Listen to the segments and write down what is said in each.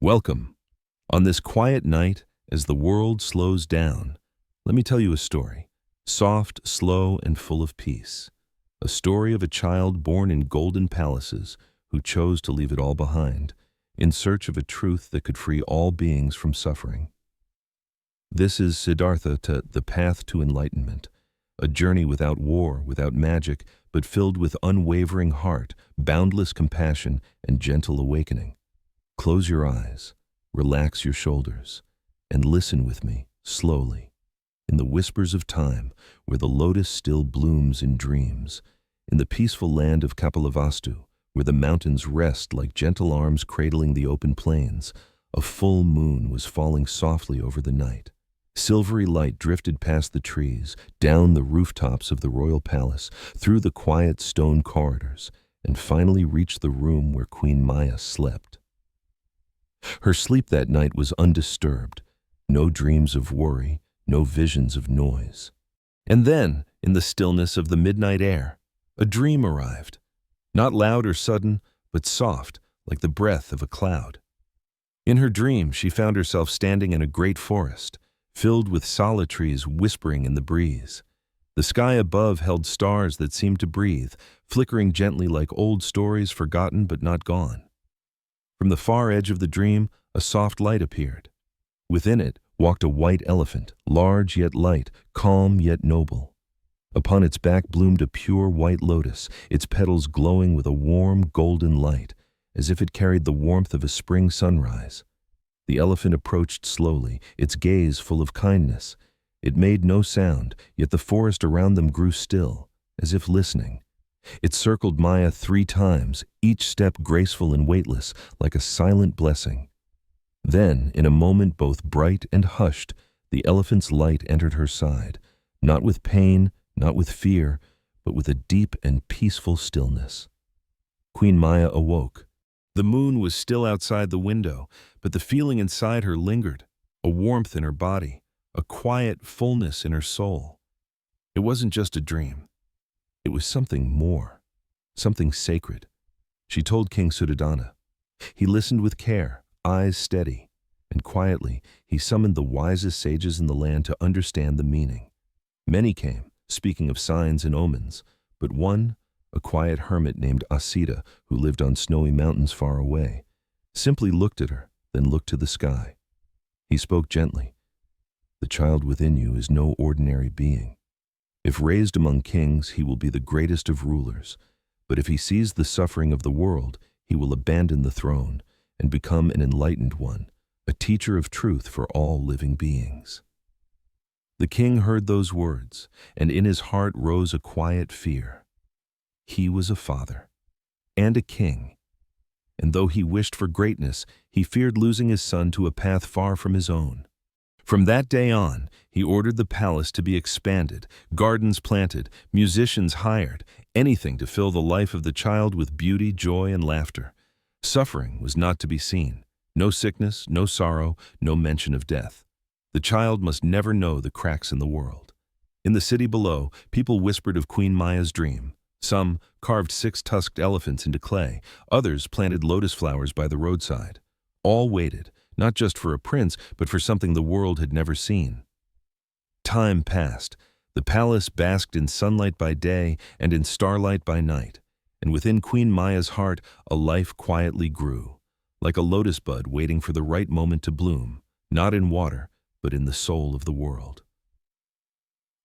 Welcome. On this quiet night, as the world slows down, let me tell you a story. Soft, slow, and full of peace. A story of a child born in golden palaces who chose to leave it all behind, in search of a truth that could free all beings from suffering. This is Siddhartha, the path to enlightenment, a journey without war, without magic, but filled with unwavering heart, boundless compassion, and gentle awakening. Close your eyes, relax your shoulders, and listen with me, slowly. In the whispers of time, where the lotus still blooms in dreams, in the peaceful land of Kapilavastu, where the mountains rest like gentle arms cradling the open plains, a full moon was falling softly over the night. Silvery light drifted past the trees, down the rooftops of the royal palace, through the quiet stone corridors, and finally reached the room where Queen Maya slept. Her sleep that night was undisturbed, no dreams of worry, no visions of noise. And then, in the stillness of the midnight air, a dream arrived, not loud or sudden, but soft, like the breath of a cloud. In her dream, she found herself standing in a great forest, filled with solid trees whispering in the breeze. The sky above held stars that seemed to breathe, flickering gently like old stories forgotten but not gone. From the far edge of the dream, a soft light appeared. Within it walked a white elephant, large yet light, calm yet noble. Upon its back bloomed a pure white lotus, its petals glowing with a warm golden light, as if it carried the warmth of a spring sunrise. The elephant approached slowly, its gaze full of kindness. It made no sound, yet the forest around them grew still, as if listening. It circled Maya 3 times, each step graceful and weightless, like a silent blessing. Then, in a moment both bright and hushed, the elephant's light entered her side, not with pain, not with fear, but with a deep and peaceful stillness. Queen Maya awoke. The moon was still outside the window, but the feeling inside her lingered, a warmth in her body, a quiet fullness in her soul. It wasn't just a dream. It was something more, something sacred. She told King Suddhodana. He listened with care, eyes steady, and quietly he summoned the wisest sages in the land to understand the meaning. Many came, speaking of signs and omens, but one, a quiet hermit named Asita, who lived on snowy mountains far away, simply looked at her, then looked to the sky. He spoke gently. "The child within you is no ordinary being. If raised among kings, he will be the greatest of rulers. But if he sees the suffering of the world, he will abandon the throne and become an enlightened one, a teacher of truth for all living beings." The king heard those words, and in his heart rose a quiet fear. He was a father and a king, and though he wished for greatness, he feared losing his son to a path far from his own. From that day on, he ordered the palace to be expanded, gardens planted, musicians hired, anything to fill the life of the child with beauty, joy, and laughter. Suffering was not to be seen. No sickness, no sorrow, no mention of death. The child must never know the cracks in the world. In the city below, people whispered of Queen Maya's dream. Some carved 6-tusked elephants into clay. Others planted lotus flowers by the roadside. All waited, not just for a prince, but for something the world had never seen. Time passed. The palace basked in sunlight by day and in starlight by night. And within Queen Maya's heart, a life quietly grew, like a lotus bud waiting for the right moment to bloom, not in water, but in the soul of the world.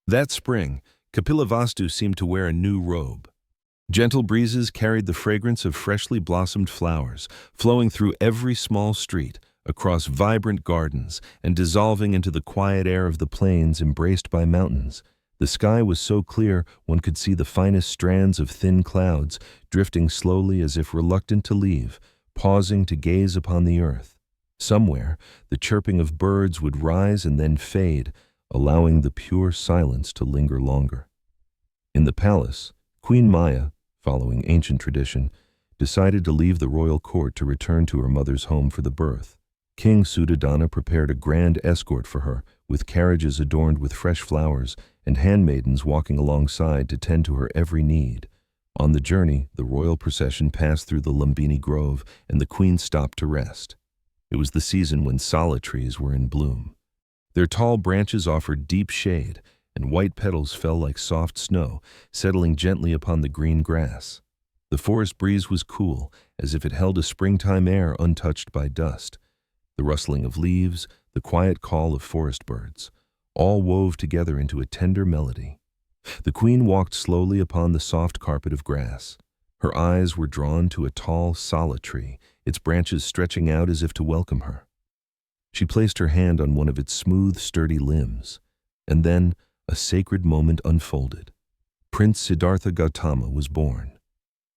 That spring, Kapilavastu seemed to wear a new robe. Gentle breezes carried the fragrance of freshly blossomed flowers, flowing through every small street, across vibrant gardens, and dissolving into the quiet air of the plains embraced by mountains. The sky was so clear one could see the finest strands of thin clouds drifting slowly as if reluctant to leave, pausing to gaze upon the earth. Somewhere, the chirping of birds would rise and then fade, allowing the pure silence to linger longer. In the palace, Queen Maya, following ancient tradition, decided to leave the royal court to return to her mother's home for the birth. King Suddhodana prepared a grand escort for her, with carriages adorned with fresh flowers and handmaidens walking alongside to tend to her every need. On the journey, the royal procession passed through the Lumbini Grove, and the queen stopped to rest. It was the season when sala trees were in bloom. Their tall branches offered deep shade, and white petals fell like soft snow, settling gently upon the green grass. The forest breeze was cool, as if it held a springtime air untouched by dust. The rustling of leaves, the quiet call of forest birds, all wove together into a tender melody. The queen walked slowly upon the soft carpet of grass. Her eyes were drawn to a tall sala tree, its branches stretching out as if to welcome her. She placed her hand on one of its smooth, sturdy limbs, and then a sacred moment unfolded. Prince Siddhartha Gautama was born.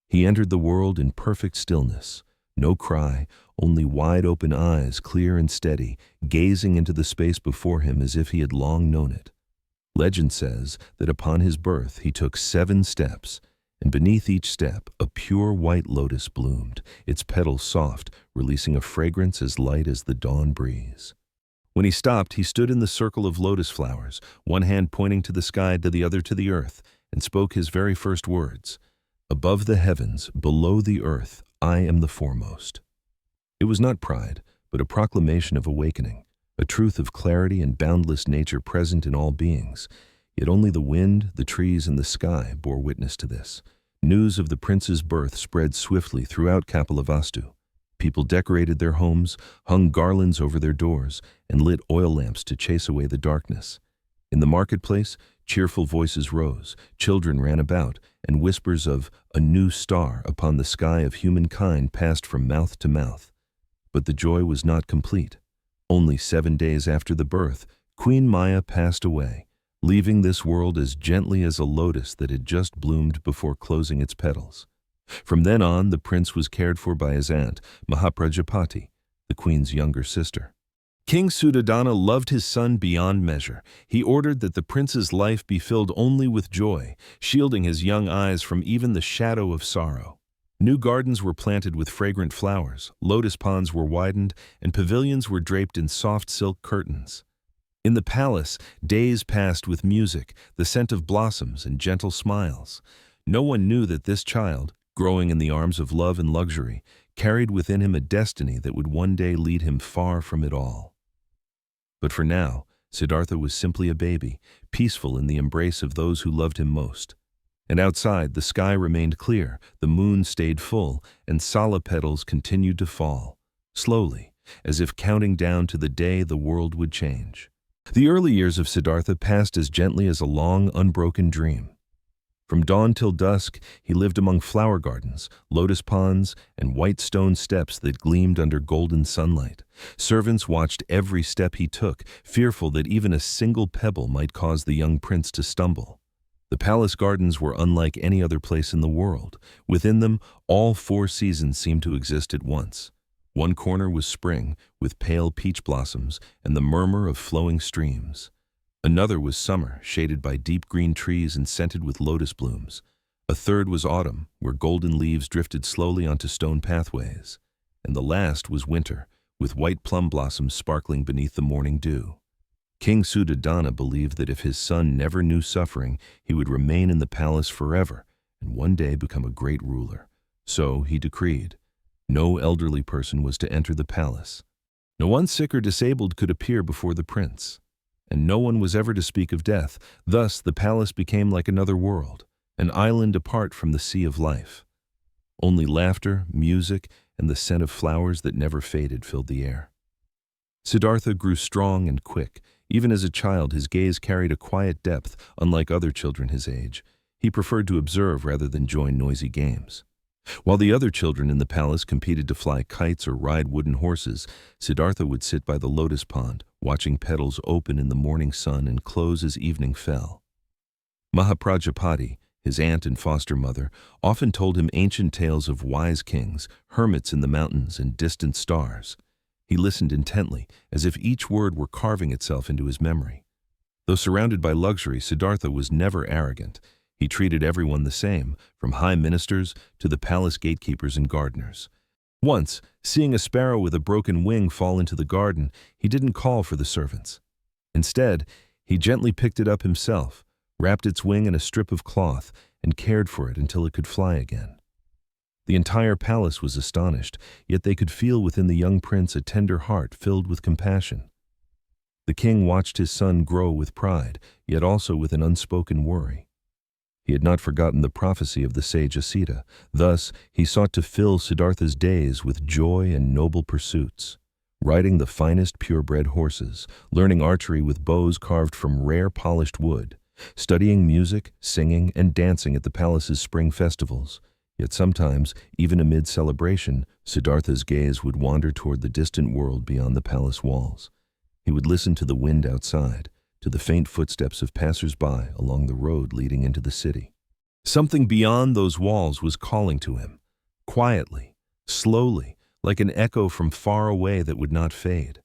He entered the world in perfect stillness, no cry, only wide-open eyes, clear and steady, gazing into the space before him as if he had long known it. Legend says that upon his birth he took 7 steps, and beneath each step a pure white lotus bloomed, its petals soft, releasing a fragrance as light as the dawn breeze. When he stopped, he stood in the circle of lotus flowers, one hand pointing to the sky, the other to the earth, and spoke his very first words. "Above the heavens, below the earth, I am the foremost." It was not pride, but a proclamation of awakening, a truth of clarity and boundless nature present in all beings. Yet only the wind, the trees, and the sky bore witness to this. News of the prince's birth spread swiftly throughout Kapilavastu. People decorated their homes, hung garlands over their doors, and lit oil lamps to chase away the darkness. In the marketplace, cheerful voices rose, children ran about, and whispers of a new star upon the sky of humankind passed from mouth to mouth. But the joy was not complete. Only 7 days after the birth, Queen Maya passed away, leaving this world as gently as a lotus that had just bloomed before closing its petals. From then on, the prince was cared for by his aunt, Mahaprajapati, the queen's younger sister. King Suddhodana loved his son beyond measure. He ordered that the prince's life be filled only with joy, shielding his young eyes from even the shadow of sorrow. New gardens were planted with fragrant flowers, lotus ponds were widened, and pavilions were draped in soft silk curtains. In the palace, days passed with music, the scent of blossoms, and gentle smiles. No one knew that this child, growing in the arms of love and luxury, carried within him a destiny that would one day lead him far from it all. But for now, Siddhartha was simply a baby, peaceful in the embrace of those who loved him most. And outside, the sky remained clear, the moon stayed full, and sala petals continued to fall, slowly, as if counting down to the day the world would change. The early years of Siddhartha passed as gently as a long, unbroken dream. From dawn till dusk, he lived among flower gardens, lotus ponds, and white stone steps that gleamed under golden sunlight. Servants watched every step he took, fearful that even a single pebble might cause the young prince to stumble. The palace gardens were unlike any other place in the world. Within them, all 4 seasons seemed to exist at once. One corner was spring, with pale peach blossoms and the murmur of flowing streams. Another was summer, shaded by deep green trees and scented with lotus blooms. A third was autumn, where golden leaves drifted slowly onto stone pathways. And the last was winter, with white plum blossoms sparkling beneath the morning dew. King Suddhodana believed that if his son never knew suffering, he would remain in the palace forever and one day become a great ruler. So he decreed. No elderly person was to enter the palace. No one sick or disabled could appear before the prince. And no one was ever to speak of death. Thus the palace became like another world, an island apart from the sea of life. Only laughter, music, and the scent of flowers that never faded filled the air. Siddhartha grew strong and quick. Even as a child, his gaze carried a quiet depth, unlike other children his age. He preferred to observe rather than join noisy games. While the other children in the palace competed to fly kites or ride wooden horses, Siddhartha would sit by the lotus pond, watching petals open in the morning sun and close as evening fell. Mahaprajapati, his aunt and foster mother, often told him ancient tales of wise kings, hermits in the mountains, and distant stars. He listened intently, as if each word were carving itself into his memory. Though surrounded by luxury, Siddhartha was never arrogant. He treated everyone the same, from high ministers to the palace gatekeepers and gardeners. Once, seeing a sparrow with a broken wing fall into the garden, he didn't call for the servants. Instead, he gently picked it up himself, wrapped its wing in a strip of cloth, and cared for it until it could fly again. The entire palace was astonished, yet they could feel within the young prince a tender heart filled with compassion. The king watched his son grow with pride, yet also with an unspoken worry. He had not forgotten the prophecy of the sage Asita. Thus, he sought to fill Siddhartha's days with joy and noble pursuits, riding the finest purebred horses, learning archery with bows carved from rare polished wood, studying music, singing, and dancing at the palace's spring festivals. Yet sometimes, even amid celebration, Siddhartha's gaze would wander toward the distant world beyond the palace walls. He would listen to the wind outside, to the faint footsteps of passers-by along the road leading into the city. Something beyond those walls was calling to him, quietly, slowly, like an echo from far away that would not fade.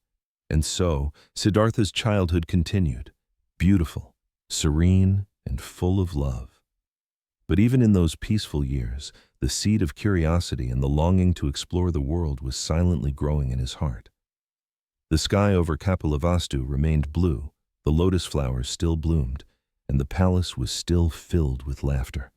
And so, Siddhartha's childhood continued, beautiful, serene, and full of love. But even in those peaceful years, the seed of curiosity and the longing to explore the world was silently growing in his heart. The sky over Kapilavastu remained blue, the lotus flowers still bloomed, and the palace was still filled with laughter.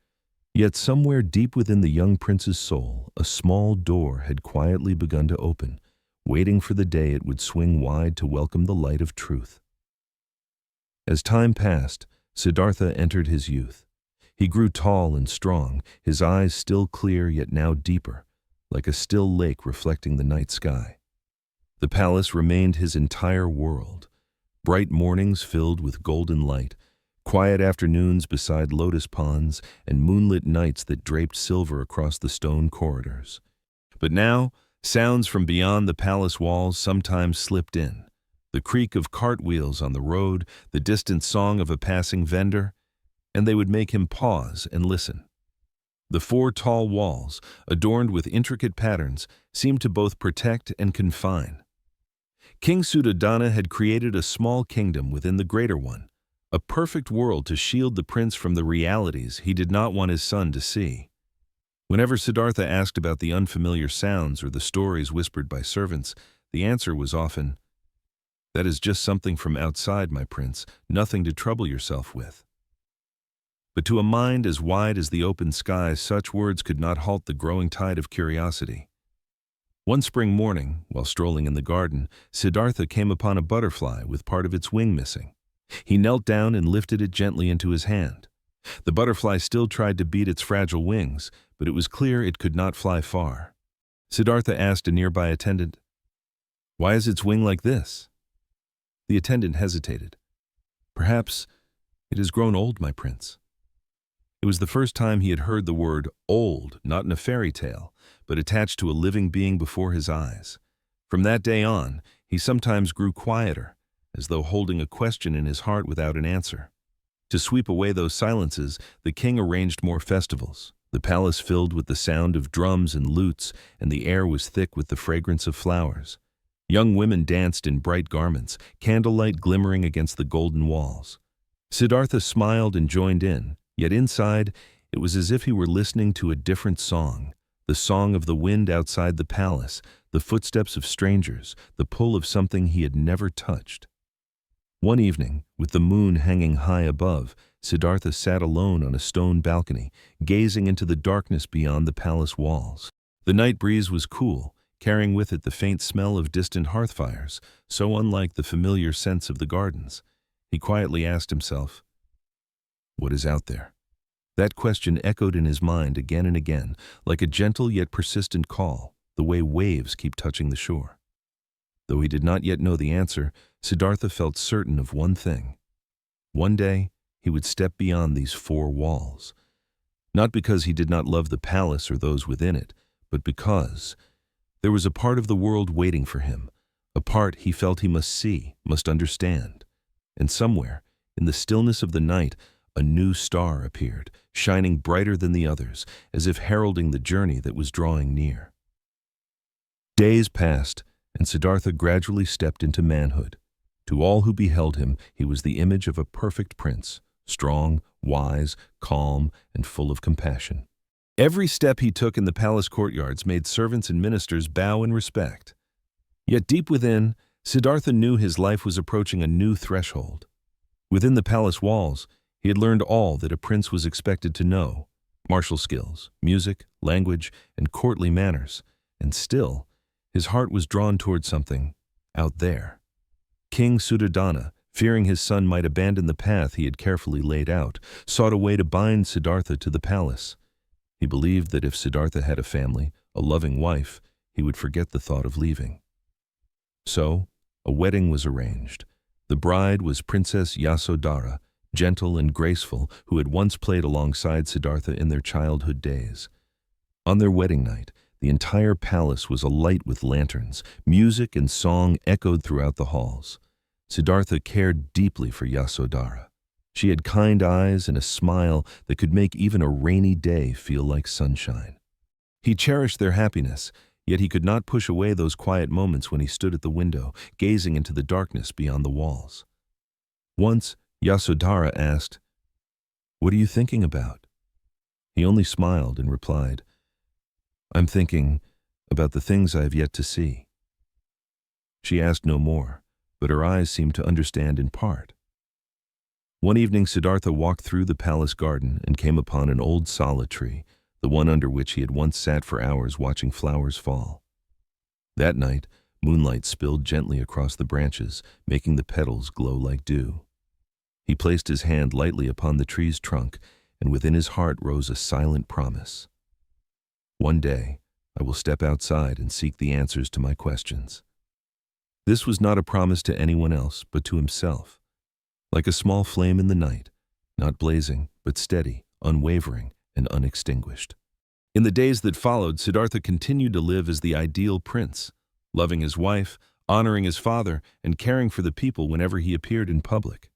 Yet somewhere deep within the young prince's soul, a small door had quietly begun to open, waiting for the day it would swing wide to welcome the light of truth. As time passed, Siddhartha entered his youth. He grew tall and strong, his eyes still clear yet now deeper, like a still lake reflecting the night sky. The palace remained his entire world. Bright mornings filled with golden light, quiet afternoons beside lotus ponds, and moonlit nights that draped silver across the stone corridors. But now, sounds from beyond the palace walls sometimes slipped in. The creak of cartwheels on the road, the distant song of a passing vendor, and they would make him pause and listen. The four tall walls, adorned with intricate patterns, seemed to both protect and confine. King Suddhodana had created a small kingdom within the greater one, a perfect world to shield the prince from the realities he did not want his son to see. Whenever Siddhartha asked about the unfamiliar sounds or the stories whispered by servants, the answer was often, "That is just something from outside, my prince, nothing to trouble yourself with." But to a mind as wide as the open sky, such words could not halt the growing tide of curiosity. One spring morning, while strolling in the garden, Siddhartha came upon a butterfly with part of its wing missing. He knelt down and lifted it gently into his hand. The butterfly still tried to beat its fragile wings, but it was clear it could not fly far. Siddhartha asked a nearby attendant, "Why is its wing like this?" The attendant hesitated. "Perhaps it has grown old, my prince." It was the first time he had heard the word old, not in a fairy tale, but attached to a living being before his eyes. From that day on, he sometimes grew quieter, as though holding a question in his heart without an answer. To sweep away those silences, the king arranged more festivals. The palace filled with the sound of drums and lutes, and the air was thick with the fragrance of flowers. Young women danced in bright garments, candlelight glimmering against the golden walls. Siddhartha smiled and joined in, yet inside, it was as if he were listening to a different song, the song of the wind outside the palace, the footsteps of strangers, the pull of something he had never touched. One evening, with the moon hanging high above, Siddhartha sat alone on a stone balcony, gazing into the darkness beyond the palace walls. The night breeze was cool, carrying with it the faint smell of distant hearth fires, so unlike the familiar scents of the gardens. He quietly asked himself, "What is out there?" That question echoed in his mind again and again, like a gentle yet persistent call, the way waves keep touching the shore. Though he did not yet know the answer, Siddhartha felt certain of one thing. One day, he would step beyond these four walls. Not because he did not love the palace or those within it, but because there was a part of the world waiting for him, a part he felt he must see, must understand. And somewhere, in the stillness of the night, a new star appeared, shining brighter than the others, as if heralding the journey that was drawing near. Days passed, and Siddhartha gradually stepped into manhood. To all who beheld him, he was the image of a perfect prince, strong, wise, calm, and full of compassion. Every step he took in the palace courtyards made servants and ministers bow in respect. Yet deep within, Siddhartha knew his life was approaching a new threshold. Within the palace walls, he had learned all that a prince was expected to know. martial skills, music, language, and courtly manners, and still, his heart was drawn toward something out there. King Suddhodana, fearing his son might abandon the path he had carefully laid out, sought a way to bind Siddhartha to the palace. He believed that if Siddhartha had a family, a loving wife, he would forget the thought of leaving. So, a wedding was arranged. The bride was Princess Yasodhara, gentle and graceful, who had once played alongside Siddhartha in their childhood days. On their wedding night, the entire palace was alight with lanterns. Music and song echoed throughout the halls. Siddhartha cared deeply for Yasodhara. She had kind eyes and a smile that could make even a rainy day feel like sunshine. He cherished their happiness, yet he could not push away those quiet moments when he stood at the window, gazing into the darkness beyond the walls. Once, Yasodhara asked, "What are you thinking about?" He only smiled and replied, "I'm thinking about the things I have yet to see." She asked no more, but her eyes seemed to understand in part. One evening, Siddhartha walked through the palace garden and came upon an old sala tree, the one under which he had once sat for hours watching flowers fall. That night, moonlight spilled gently across the branches, making the petals glow like dew. He placed his hand lightly upon the tree's trunk, and within his heart rose a silent promise. One day, I will step outside and seek the answers to my questions. This was not a promise to anyone else, but to himself. Like a small flame in the night, not blazing, but steady, unwavering, and unextinguished. In the days that followed, Siddhartha continued to live as the ideal prince, loving his wife, honoring his father, and caring for the people whenever he appeared in public.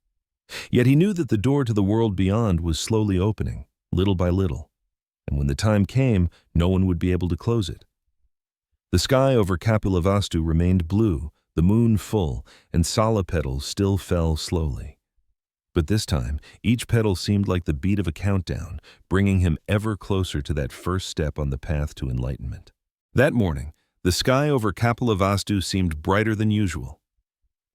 Yet he knew that the door to the world beyond was slowly opening, little by little, and when the time came, no one would be able to close it. The sky over Kapilavastu remained blue, the moon full, and sala petals still fell slowly. But this time, each petal seemed like the beat of a countdown, bringing him ever closer to that first step on the path to enlightenment. That morning, the sky over Kapilavastu seemed brighter than usual.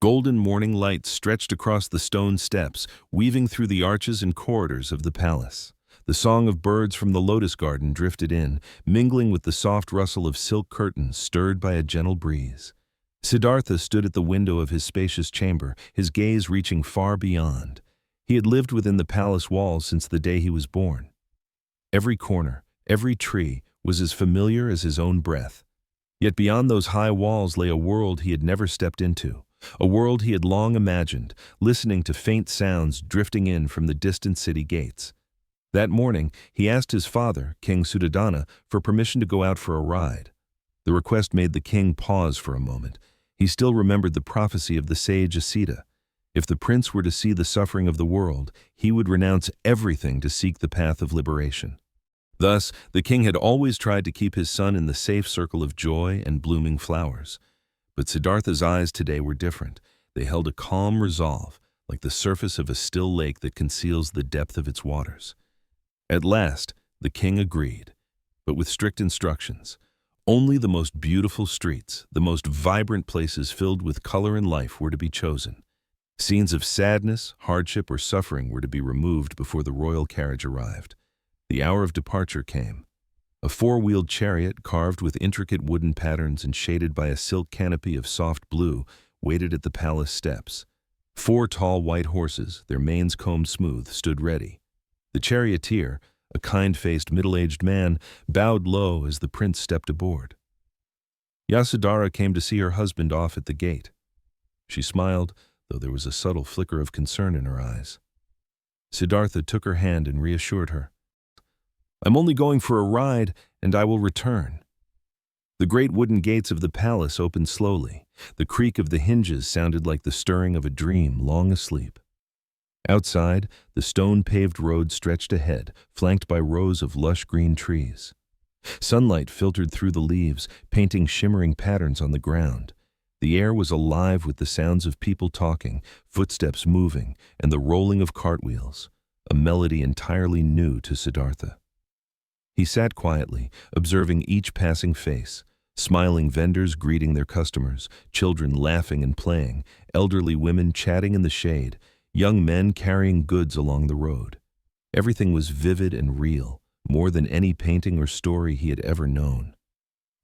Golden morning light stretched across the stone steps, weaving through the arches and corridors of the palace. The song of birds from the lotus garden drifted in, mingling with the soft rustle of silk curtains stirred by a gentle breeze. Siddhartha stood at the window of his spacious chamber, his gaze reaching far beyond. He had lived within the palace walls since the day he was born. Every corner, every tree was as familiar as his own breath. Yet beyond those high walls lay a world he had never stepped into. A world he had long imagined, listening to faint sounds drifting in from the distant city gates. That morning, he asked his father, King Suddhodana, for permission to go out for a ride. The request made the king pause for a moment. He still remembered the prophecy of the sage Asita. If the prince were to see the suffering of the world, he would renounce everything to seek the path of liberation. Thus, the king had always tried to keep his son in the safe circle of joy and blooming flowers. But Siddhartha's eyes today were different. They held a calm resolve, like the surface of a still lake that conceals the depth of its waters. At last, the king agreed, but with strict instructions. Only the most beautiful streets, the most vibrant places filled with color and life were to be chosen. Scenes of sadness, hardship, or suffering were to be removed before the royal carriage arrived. The hour of departure came. A four-wheeled chariot, carved with intricate wooden patterns and shaded by a silk canopy of soft blue, waited at the palace steps. 4 tall white horses, their manes combed smooth, stood ready. The charioteer, a kind-faced middle-aged man, bowed low as the prince stepped aboard. Yasodhara came to see her husband off at the gate. She smiled, though there was a subtle flicker of concern in her eyes. Siddhartha took her hand and reassured her. "I'm only going for a ride, and I will return." The great wooden gates of the palace opened slowly. The creak of the hinges sounded like the stirring of a dream long asleep. Outside, the stone-paved road stretched ahead, flanked by rows of lush green trees. Sunlight filtered through the leaves, painting shimmering patterns on the ground. The air was alive with the sounds of people talking, footsteps moving, and the rolling of cartwheels, a melody entirely new to Siddhartha. He sat quietly, observing each passing face, smiling vendors greeting their customers, children laughing and playing, elderly women chatting in the shade, young men carrying goods along the road. Everything was vivid and real, more than any painting or story he had ever known.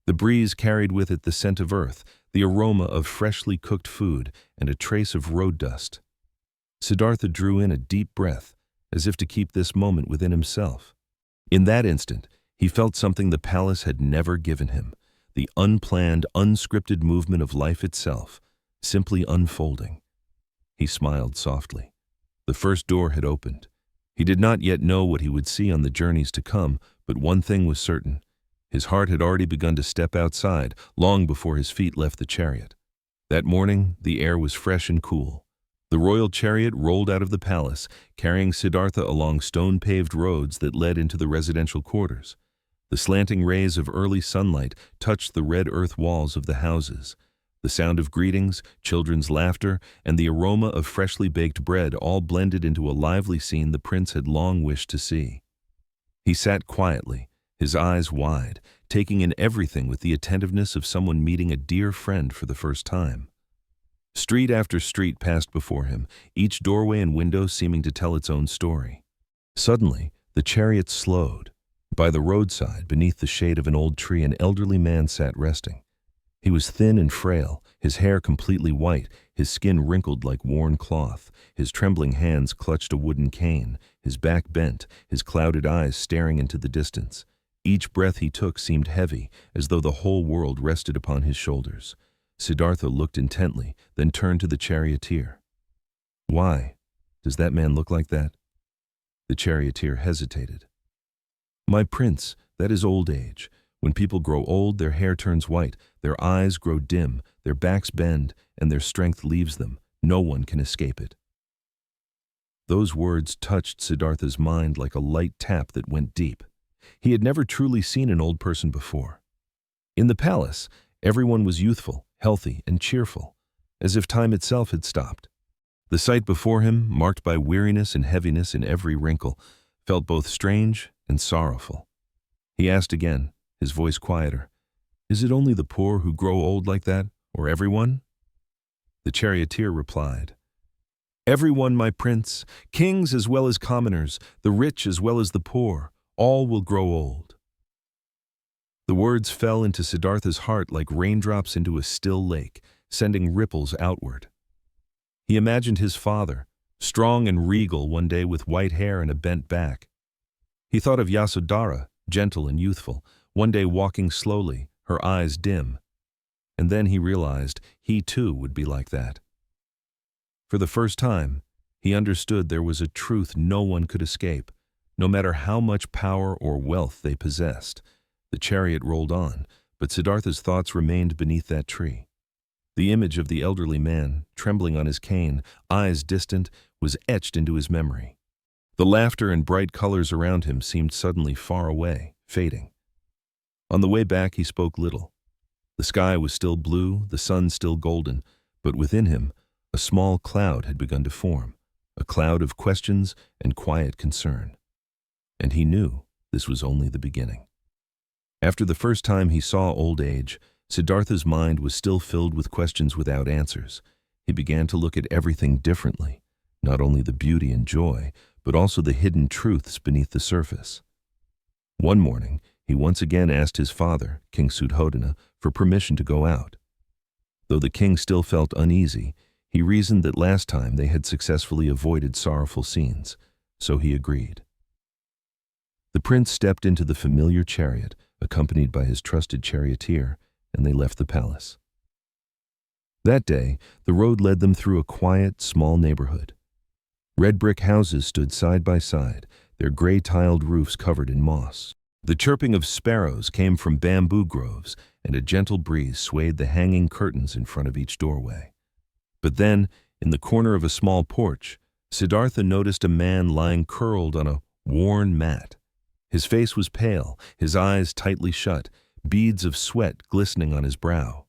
The breeze carried with it the scent of earth, the aroma of freshly cooked food, and a trace of road dust. Siddhartha drew in a deep breath, as if to keep this moment within himself. In that instant, he felt something the palace had never given him, the unplanned, unscripted movement of life itself, simply unfolding. He smiled softly. The first door had opened. He did not yet know what he would see on the journeys to come, but one thing was certain. His heart had already begun to step outside, long before his feet left the chariot. That morning, the air was fresh and cool. The royal chariot rolled out of the palace, carrying Siddhartha along stone-paved roads that led into the residential quarters. The slanting rays of early sunlight touched the red earth walls of the houses. The sound of greetings, children's laughter, and the aroma of freshly baked bread all blended into a lively scene the prince had long wished to see. He sat quietly, his eyes wide, taking in everything with the attentiveness of someone meeting a dear friend for the first time. Street after street passed before him, each doorway and window seeming to tell its own story. Suddenly, the chariot slowed. By the roadside, beneath the shade of an old tree, an elderly man sat resting. He was thin and frail, his hair completely white, his skin wrinkled like worn cloth, his trembling hands clutched a wooden cane, his back bent, his clouded eyes staring into the distance. Each breath he took seemed heavy, as though the whole world rested upon his shoulders. Siddhartha looked intently, then turned to the charioteer. "Why? Does that man look like that?" The charioteer hesitated. "My prince, that is old age. When people grow old, their hair turns white, their eyes grow dim, their backs bend, and their strength leaves them. No one can escape it." Those words touched Siddhartha's mind like a light tap that went deep. He had never truly seen an old person before. In the palace, everyone was youthful, healthy, and cheerful, as if time itself had stopped. The sight before him, marked by weariness and heaviness in every wrinkle, felt both strange and sorrowful. He asked again, his voice quieter, "Is it only the poor who grow old like that, or everyone?" The charioteer replied, "Everyone, my prince, kings as well as commoners, the rich as well as the poor, all will grow old." The words fell into Siddhartha's heart like raindrops into a still lake, sending ripples outward. He imagined his father, strong and regal one day with white hair and a bent back. He thought of Vasudeva, gentle and youthful, one day walking slowly, her eyes dim. And then he realized he too would be like that. For the first time, he understood there was a truth no one could escape, no matter how much power or wealth they possessed. The chariot rolled on, but Siddhartha's thoughts remained beneath that tree. The image of the elderly man, trembling on his cane, eyes distant, was etched into his memory. The laughter and bright colors around him seemed suddenly far away, fading. On the way back, he spoke little. The sky was still blue, the sun still golden, but within him, a small cloud had begun to form, a cloud of questions and quiet concern. And he knew this was only the beginning. After the first time he saw old age, Siddhartha's mind was still filled with questions without answers. He began to look at everything differently, not only the beauty and joy, but also the hidden truths beneath the surface. One morning, he once again asked his father, King Suddhodana, for permission to go out. Though the king still felt uneasy, he reasoned that last time they had successfully avoided sorrowful scenes, so he agreed. The prince stepped into the familiar chariot, accompanied by his trusted charioteer, and they left the palace. That day, the road led them through a quiet, small neighborhood. Red brick houses stood side by side, their gray-tiled roofs covered in moss. The chirping of sparrows came from bamboo groves, and a gentle breeze swayed the hanging curtains in front of each doorway. But then, in the corner of a small porch, Siddhartha noticed a man lying curled on a worn mat. His face was pale, his eyes tightly shut, beads of sweat glistening on his brow.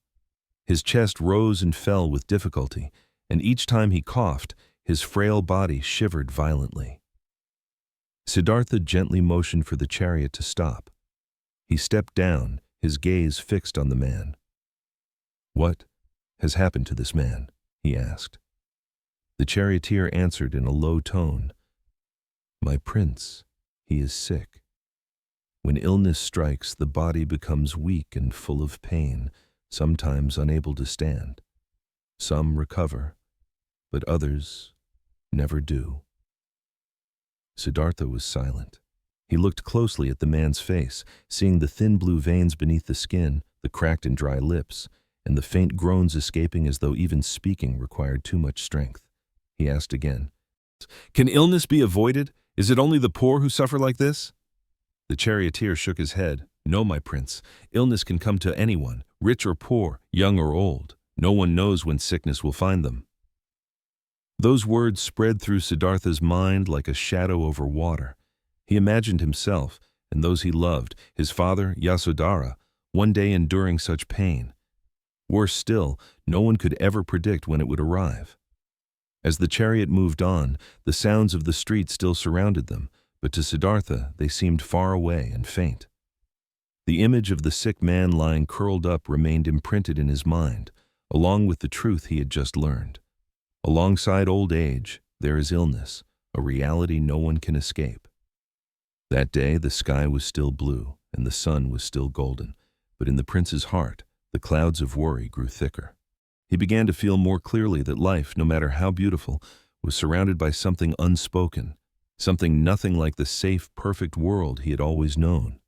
His chest rose and fell with difficulty, and each time he coughed, his frail body shivered violently. Siddhartha gently motioned for the chariot to stop. He stepped down, his gaze fixed on the man. "What has happened to this man?" he asked. The charioteer answered in a low tone, "My prince, he is sick." When illness strikes, the body becomes weak and full of pain, sometimes unable to stand. Some recover, but others never do. Siddhartha was silent. He looked closely at the man's face, seeing the thin blue veins beneath the skin, the cracked and dry lips, and the faint groans escaping as though even speaking required too much strength. He asked again, "Can illness be avoided? Is it only the poor who suffer like this?" The charioteer shook his head. "No, my prince. Illness can come to anyone, rich or poor, young or old. No one knows when sickness will find them." Those words spread through Siddhartha's mind like a shadow over water. He imagined himself, and those he loved, his father, Vasudeva, one day enduring such pain. Worse still, no one could ever predict when it would arrive. As the chariot moved on, the sounds of the street still surrounded them, but to Siddhartha they seemed far away and faint. The image of the sick man lying curled up remained imprinted in his mind, along with the truth he had just learned. Alongside old age, there is illness, a reality no one can escape. That day the sky was still blue, and the sun was still golden, but in the prince's heart, the clouds of worry grew thicker. He began to feel more clearly that life, no matter how beautiful, was surrounded by something unspoken, something nothing like the safe, perfect world he had always known.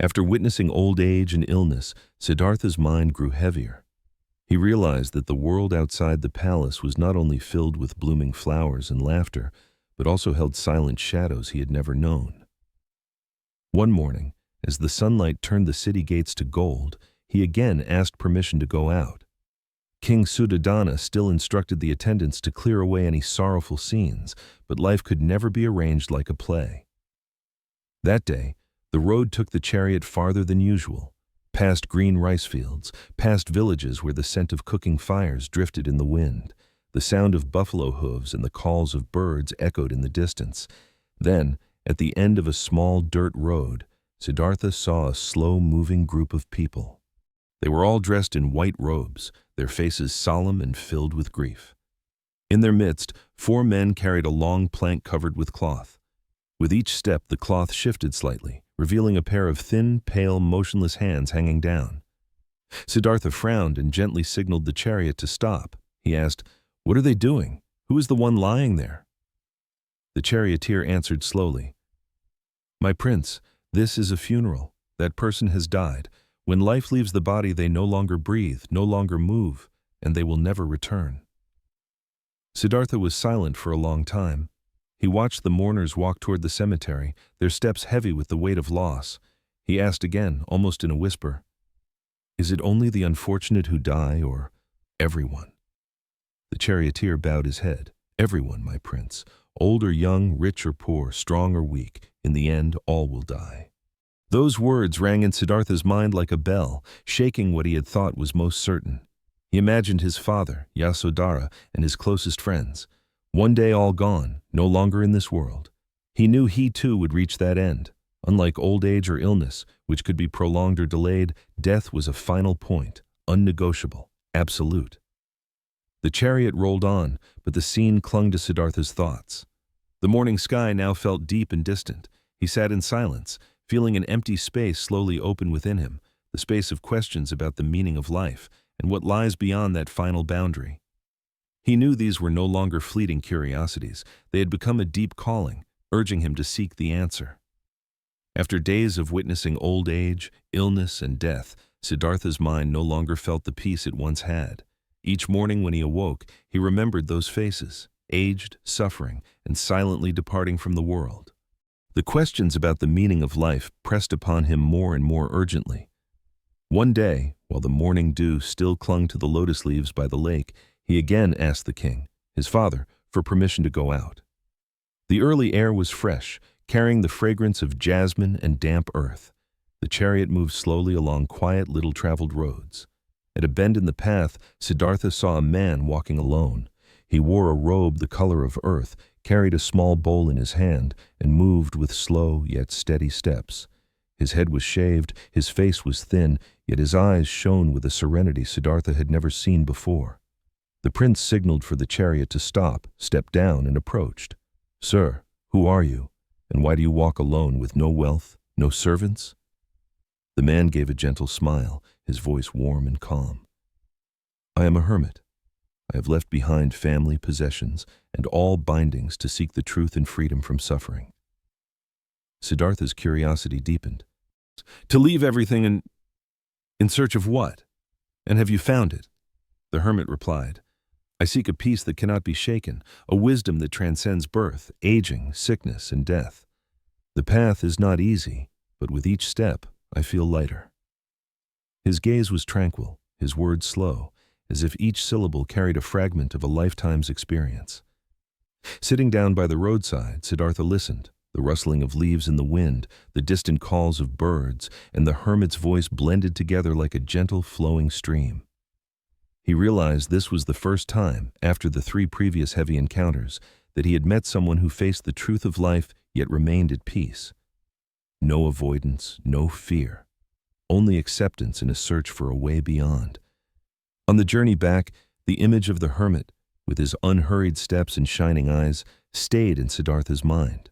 After witnessing old age and illness, Siddhartha's mind grew heavier. He realized that the world outside the palace was not only filled with blooming flowers and laughter, but also held silent shadows he had never known. One morning, as the sunlight turned the city gates to gold, he again asked permission to go out. King Suddhodana still instructed the attendants to clear away any sorrowful scenes, but life could never be arranged like a play. That day, the road took the chariot farther than usual, past green rice fields, past villages where the scent of cooking fires drifted in the wind. The sound of buffalo hooves and the calls of birds echoed in the distance. Then, at the end of a small dirt road, Siddhartha saw a slow-moving group of people. They were all dressed in white robes, their faces solemn and filled with grief. In their midst, 4 men carried a long plank covered with cloth. With each step, the cloth shifted slightly, revealing a pair of thin, pale, motionless hands hanging down. Siddhartha frowned and gently signaled the chariot to stop. He asked, "What are they doing? Who is the one lying there?" The charioteer answered slowly, "My prince, this is a funeral. That person has died. When life leaves the body, they no longer breathe, no longer move, and they will never return." Siddhartha was silent for a long time. He watched the mourners walk toward the cemetery, their steps heavy with the weight of loss. He asked again, almost in a whisper, "Is it only the unfortunate who die, or everyone?" The charioteer bowed his head. "Everyone, my prince. Old or young, rich or poor, strong or weak, in the end, all will die." Those words rang in Siddhartha's mind like a bell, shaking what he had thought was most certain. He imagined his father, Vasudeva, and his closest friends. One day all gone, no longer in this world. He knew he too would reach that end. Unlike old age or illness, which could be prolonged or delayed, death was a final point, unnegotiable, absolute. The chariot rolled on, but the scene clung to Siddhartha's thoughts. The morning sky now felt deep and distant. He sat in silence, feeling an empty space slowly open within him, the space of questions about the meaning of life and what lies beyond that final boundary. He knew these were no longer fleeting curiosities. They had become a deep calling, urging him to seek the answer. After days of witnessing old age, illness, and death, Siddhartha's mind no longer felt the peace it once had. Each morning when he awoke, he remembered those faces, aged, suffering, and silently departing from the world. The questions about the meaning of life pressed upon him more and more urgently. One day, while the morning dew still clung to the lotus leaves by the lake, he again asked the king, his father, for permission to go out. The early air was fresh, carrying the fragrance of jasmine and damp earth. The chariot moved slowly along quiet, little-traveled roads. At a bend in the path, Siddhartha saw a man walking alone. He wore a robe the color of earth, carried a small bowl in his hand, and moved with slow yet steady steps. His head was shaved, his face was thin, yet his eyes shone with a serenity Siddhartha had never seen before. The prince signaled for the chariot to stop, stepped down, and approached. "Sir, who are you, and why do you walk alone with no wealth, No servants?" The man gave a gentle smile, his voice warm and calm. "I am a hermit. I have left behind family, possessions, and all bindings to seek the truth and freedom from suffering." Siddhartha's curiosity deepened. "To leave everything in search of what? And have you found it?" The hermit replied, "I seek a peace that cannot be shaken, a wisdom that transcends birth, aging, sickness, and death. The path is not easy, but with each step, I feel lighter." His gaze was tranquil, his words slow, as if each syllable carried a fragment of a lifetime's experience. Sitting down by the roadside, Siddhartha listened, the rustling of leaves in the wind, the distant calls of birds, and the hermit's voice blended together like a gentle flowing stream. He realized this was the first time, after the 3 previous heavy encounters, that he had met someone who faced the truth of life yet remained at peace. No avoidance, no fear, only acceptance in a search for a way beyond. On the journey back, the image of the hermit, with his unhurried steps and shining eyes, stayed in Siddhartha's mind.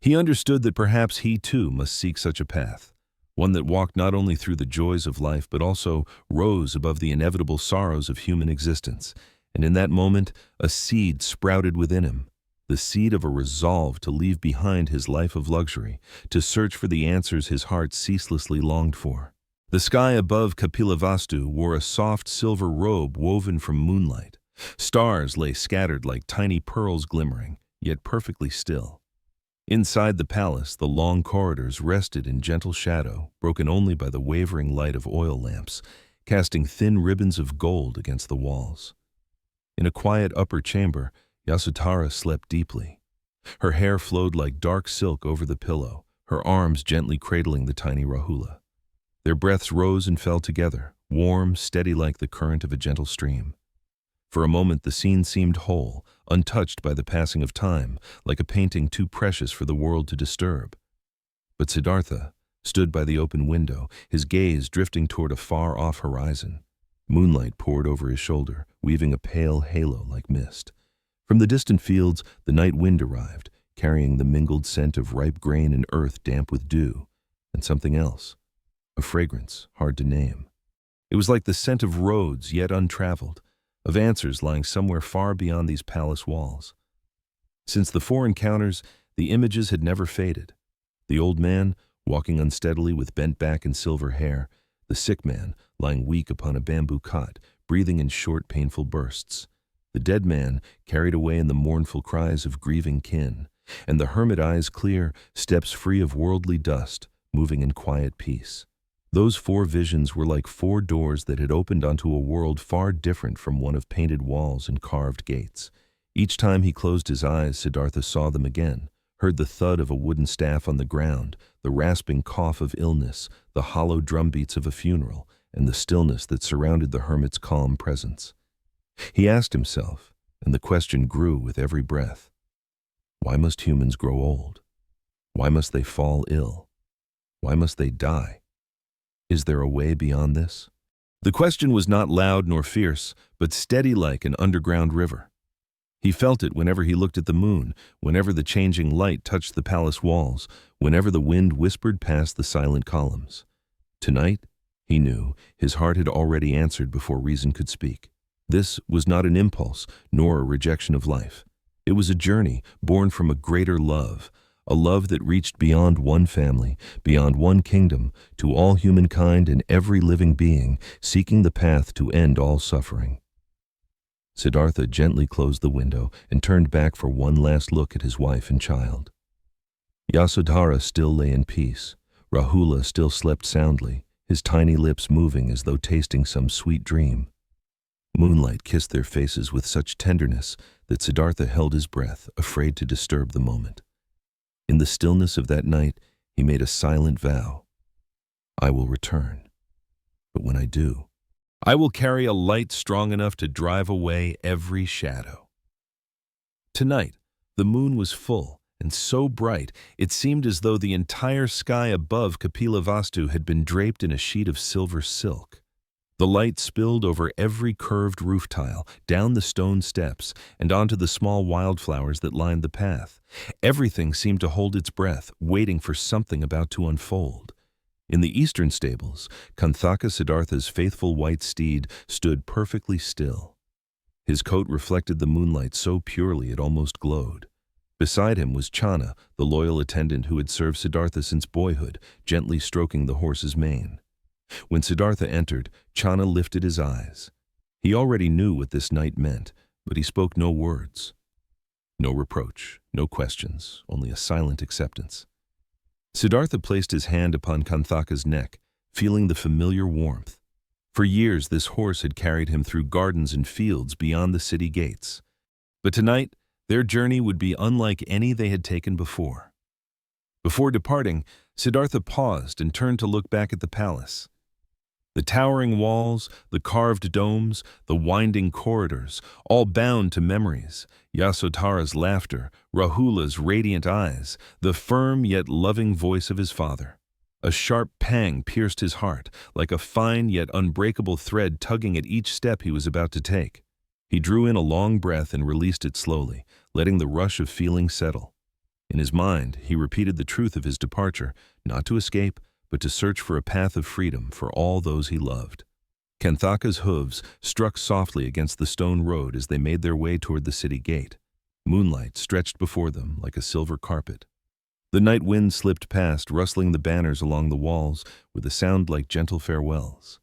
He understood that perhaps he too must seek such a path, one that walked not only through the joys of life but also rose above the inevitable sorrows of human existence. And in that moment, a seed sprouted within him, the seed of a resolve to leave behind his life of luxury, to search for the answers his heart ceaselessly longed for. The sky above Kapilavastu wore a soft silver robe woven from moonlight. Stars lay scattered like tiny pearls glimmering, yet perfectly still. Inside the palace, the long corridors rested in gentle shadow, broken only by the wavering light of oil lamps, casting thin ribbons of gold against the walls. In a quiet upper chamber, Vasudeva slept deeply. Her hair flowed like dark silk over the pillow, her arms gently cradling the tiny Rahula. Their breaths rose and fell together, warm, steady like the current of a gentle stream. For a moment the scene seemed whole, untouched by the passing of time, like a painting too precious for the world to disturb. But Siddhartha stood by the open window, his gaze drifting toward a far-off horizon. Moonlight poured over his shoulder, weaving a pale halo like mist. From the distant fields, the night wind arrived, carrying the mingled scent of ripe grain and earth damp with dew, and something else, a fragrance hard to name. It was like the scent of roads yet untraveled, of answers lying somewhere far beyond these palace walls. Since the 4 encounters, the images had never faded. The old man, walking unsteadily with bent back and silver hair, the sick man, lying weak upon a bamboo cot, breathing in short, painful bursts, the dead man carried away in the mournful cries of grieving kin, and the hermit, eyes clear, steps free of worldly dust, moving in quiet peace. Those 4 visions were like 4 doors that had opened onto a world far different from one of painted walls and carved gates. Each time he closed his eyes, Siddhartha saw them again, heard the thud of a wooden staff on the ground, the rasping cough of illness, the hollow drumbeats of a funeral, and the stillness that surrounded the hermit's calm presence. He asked himself, and the question grew with every breath, why must humans grow old? Why must they fall ill? Why must they die? Is there a way beyond this? The question was not loud nor fierce, but steady like an underground river. He felt it whenever he looked at the moon, whenever the changing light touched the palace walls, whenever the wind whispered past the silent columns. Tonight, he knew, his heart had already answered before reason could speak. This was not an impulse, nor a rejection of life. It was a journey born from a greater love, a love that reached beyond one family, beyond one kingdom, to all humankind and every living being, seeking the path to end all suffering. Siddhartha gently closed the window and turned back for one last look at his wife and child. Vasudeva still lay in peace. Rahula still slept soundly, his tiny lips moving as though tasting some sweet dream. Moonlight kissed their faces with such tenderness that Siddhartha held his breath, afraid to disturb the moment. In the stillness of that night, he made a silent vow. I will return, but when I do, I will carry a light strong enough to drive away every shadow. Tonight, the moon was full and so bright it seemed as though the entire sky above Kapilavastu had been draped in a sheet of silver silk. The light spilled over every curved roof tile, down the stone steps, and onto the small wildflowers that lined the path. Everything seemed to hold its breath, waiting for something about to unfold. In the eastern stables, Kanthaka Siddhartha's faithful white steed stood perfectly still. His coat reflected the moonlight so purely it almost glowed. Beside him was Chana, the loyal attendant who had served Siddhartha since boyhood, gently stroking the horse's mane. When Siddhartha entered, Chana lifted his eyes. He already knew what this night meant, but he spoke no words. No reproach, no questions, only a silent acceptance. Siddhartha placed his hand upon Kanthaka's neck, feeling the familiar warmth. For years this horse had carried him through gardens and fields beyond the city gates. But tonight, their journey would be unlike any they had taken before. Before departing, Siddhartha paused and turned to look back at the palace. The towering walls, the carved domes, the winding corridors, all bound to memories. Yasodhara's laughter, Rahula's radiant eyes, the firm yet loving voice of his father. A sharp pang pierced his heart, like a fine yet unbreakable thread tugging at each step he was about to take. He drew in a long breath and released it slowly, letting the rush of feeling settle. In his mind, he repeated the truth of his departure, not to escape, but to search for a path of freedom for all those he loved. Kanthaka's hooves struck softly against the stone road as they made their way toward the city gate. Moonlight stretched before them like a silver carpet. The night wind slipped past, rustling the banners along the walls with a sound like gentle farewells.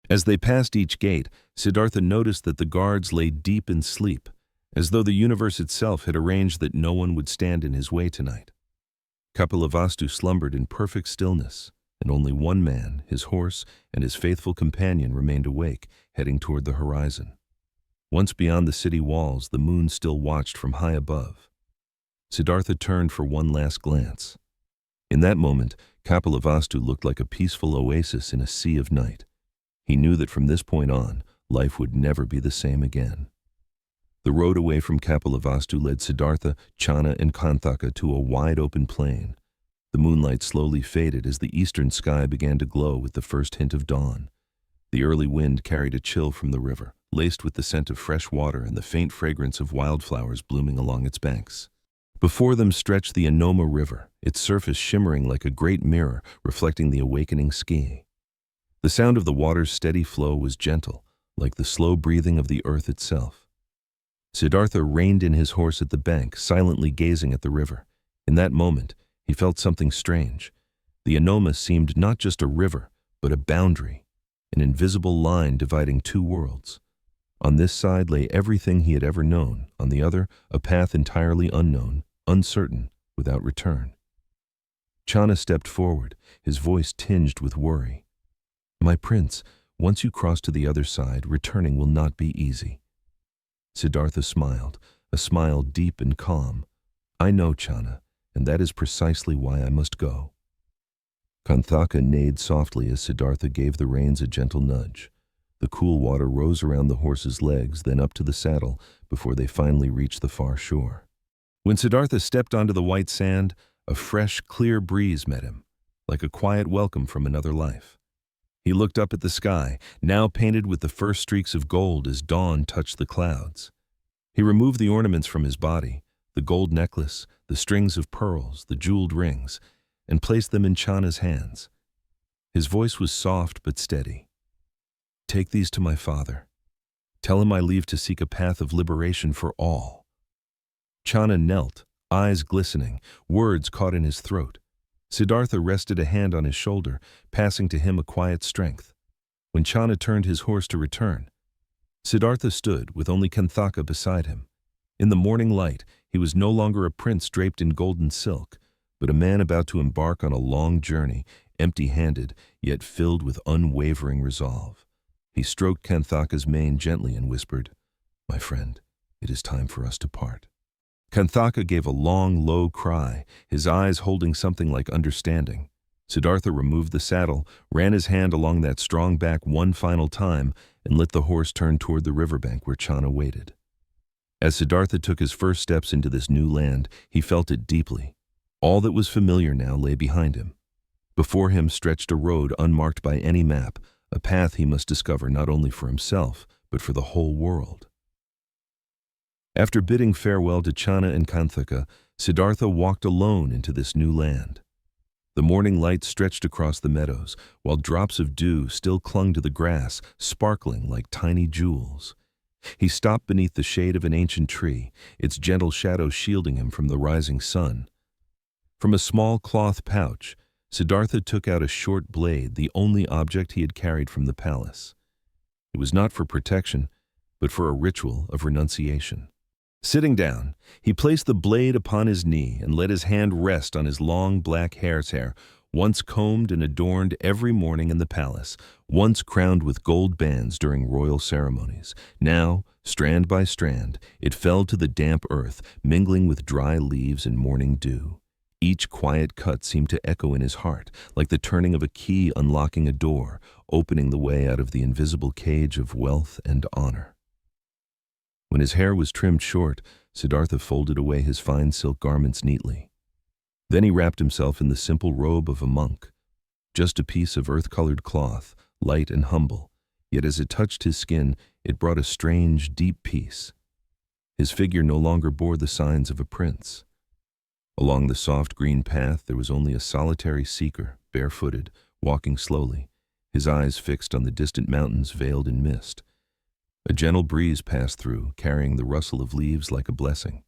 As they passed each gate, Siddhartha noticed that the guards lay deep in sleep, as though the universe itself had arranged that no one would stand in his way tonight. Kapilavastu slumbered in perfect stillness, and only one man, his horse, and his faithful companion remained awake, heading toward the horizon. Once beyond the city walls, the moon still watched from high above. Siddhartha turned for one last glance. In that moment, Kapilavastu looked like a peaceful oasis in a sea of night. He knew that from this point on, life would never be the same again. The road away from Kapilavastu led Siddhartha, Chana, and Kanthaka to a wide-open plain. The moonlight slowly faded as the eastern sky began to glow with the first hint of dawn. The early wind carried a chill from the river, laced with the scent of fresh water and the faint fragrance of wildflowers blooming along its banks. Before them stretched the Anoma River, its surface shimmering like a great mirror reflecting the awakening sky. The sound of the water's steady flow was gentle, like the slow breathing of the earth itself. Siddhartha reined in his horse at the bank, silently gazing at the river. In that moment, he felt something strange. The Anoma seemed not just a river, but a boundary, an invisible line dividing two worlds. On this side lay everything he had ever known, on the other, a path entirely unknown, uncertain, without return. Chana stepped forward, his voice tinged with worry. "My prince, once you cross to the other side, returning will not be easy." Siddhartha smiled, a smile deep and calm. "I know, Chana, and that is precisely why I must go." Kanthaka neighed softly as Siddhartha gave the reins a gentle nudge. The cool water rose around the horse's legs, then up to the saddle, before they finally reached the far shore. When Siddhartha stepped onto the white sand, a fresh, clear breeze met him, like a quiet welcome from another life. He looked up at the sky, now painted with the first streaks of gold as dawn touched the clouds. He removed the ornaments from his body, the gold necklace, the strings of pearls, the jeweled rings, and placed them in Chana's hands. His voice was soft but steady. "Take these to my father. Tell him I leave to seek a path of liberation for all." Chana knelt, eyes glistening, words caught in his throat. Siddhartha rested a hand on his shoulder, passing to him a quiet strength. When Chana turned his horse to return, Siddhartha stood with only Kanthaka beside him. In the morning light, he was no longer a prince draped in golden silk, but a man about to embark on a long journey, empty-handed, yet filled with unwavering resolve. He stroked Kanthaka's mane gently and whispered, "My friend, it is time for us to part." Kanthaka gave a long, low cry, his eyes holding something like understanding. Siddhartha removed the saddle, ran his hand along that strong back one final time, and let the horse turn toward the riverbank where Chana waited. As Siddhartha took his first steps into this new land, he felt it deeply. All that was familiar now lay behind him. Before him stretched a road unmarked by any map, a path he must discover not only for himself, but for the whole world. After bidding farewell to Channa and Kanthaka, Siddhartha walked alone into this new land. The morning light stretched across the meadows, while drops of dew still clung to the grass, sparkling like tiny jewels. He stopped beneath the shade of an ancient tree, its gentle shadow shielding him from the rising sun. From a small cloth pouch, Siddhartha took out a short blade, the only object he had carried from the palace. It was not for protection, but for a ritual of renunciation. Sitting down, he placed the blade upon his knee and let his hand rest on his long black hair, once combed and adorned every morning in the palace, once crowned with gold bands during royal ceremonies. Now, strand by strand, it fell to the damp earth, mingling with dry leaves and morning dew. Each quiet cut seemed to echo in his heart, like the turning of a key unlocking a door, opening the way out of the invisible cage of wealth and honor. When his hair was trimmed short, Siddhartha folded away his fine silk garments neatly. Then he wrapped himself in the simple robe of a monk, just a piece of earth-colored cloth, light and humble, yet as it touched his skin, it brought a strange, deep peace. His figure no longer bore the signs of a prince. Along the soft green path there was only a solitary seeker, barefooted, walking slowly, his eyes fixed on the distant mountains veiled in mist. A gentle breeze passed through, carrying the rustle of leaves like a blessing.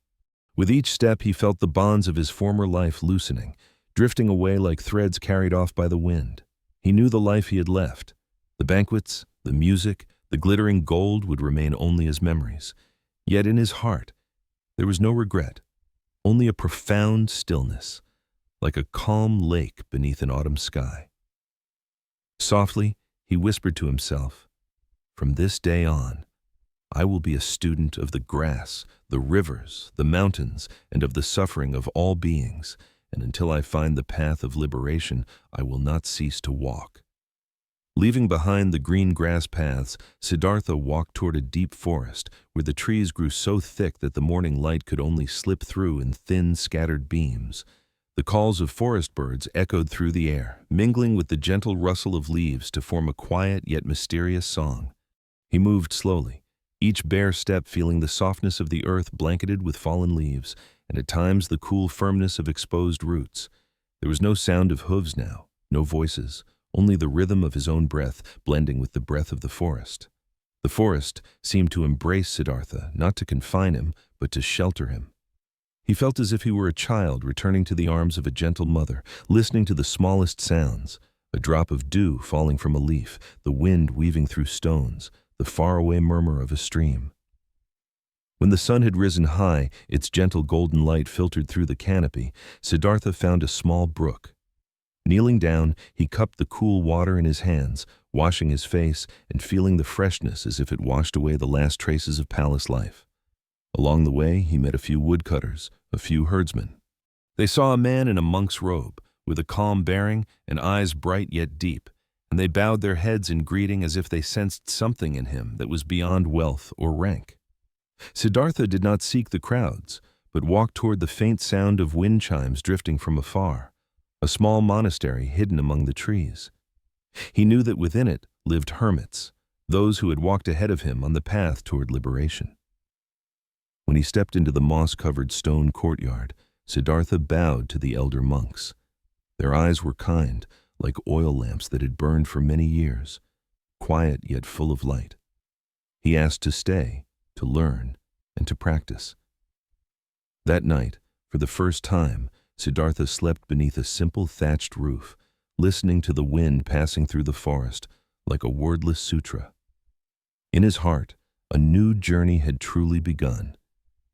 With each step he felt the bonds of his former life loosening, drifting away like threads carried off by the wind. He knew the life he had left. The banquets, the music, the glittering gold would remain only as memories. Yet in his heart, there was no regret, only a profound stillness, like a calm lake beneath an autumn sky. Softly, he whispered to himself, "From this day on, I will be a student of the grass, the rivers, the mountains, and of the suffering of all beings, and until I find the path of liberation, I will not cease to walk." Leaving behind the green grass paths, Siddhartha walked toward a deep forest where the trees grew so thick that the morning light could only slip through in thin, scattered beams. The calls of forest birds echoed through the air, mingling with the gentle rustle of leaves to form a quiet yet mysterious song. He moved slowly, each bare step feeling the softness of the earth blanketed with fallen leaves, and at times the cool firmness of exposed roots. There was no sound of hooves now, no voices, only the rhythm of his own breath blending with the breath of the forest. The forest seemed to embrace Siddhartha, not to confine him, but to shelter him. He felt as if he were a child returning to the arms of a gentle mother, listening to the smallest sounds, a drop of dew falling from a leaf, the wind weaving through stones, the faraway murmur of a stream. When the sun had risen high, its gentle golden light filtered through the canopy, Siddhartha found a small brook. Kneeling down, he cupped the cool water in his hands, washing his face and feeling the freshness as if it washed away the last traces of palace life. Along the way, he met a few woodcutters, a few herdsmen. They saw a man in a monk's robe, with a calm bearing and eyes bright yet deep, and they bowed their heads in greeting as if they sensed something in him that was beyond wealth or rank. Siddhartha did not seek the crowds, but walked toward the faint sound of wind chimes drifting from afar, a small monastery hidden among the trees. He knew that within it lived hermits, those who had walked ahead of him on the path toward liberation. When he stepped into the moss-covered stone courtyard, Siddhartha bowed to the elder monks. Their eyes were kind, like oil lamps that had burned for many years, quiet yet full of light. He asked to stay, to learn, and to practice. That night, for the first time, Siddhartha slept beneath a simple thatched roof, listening to the wind passing through the forest like a wordless sutra. In his heart, a new journey had truly begun,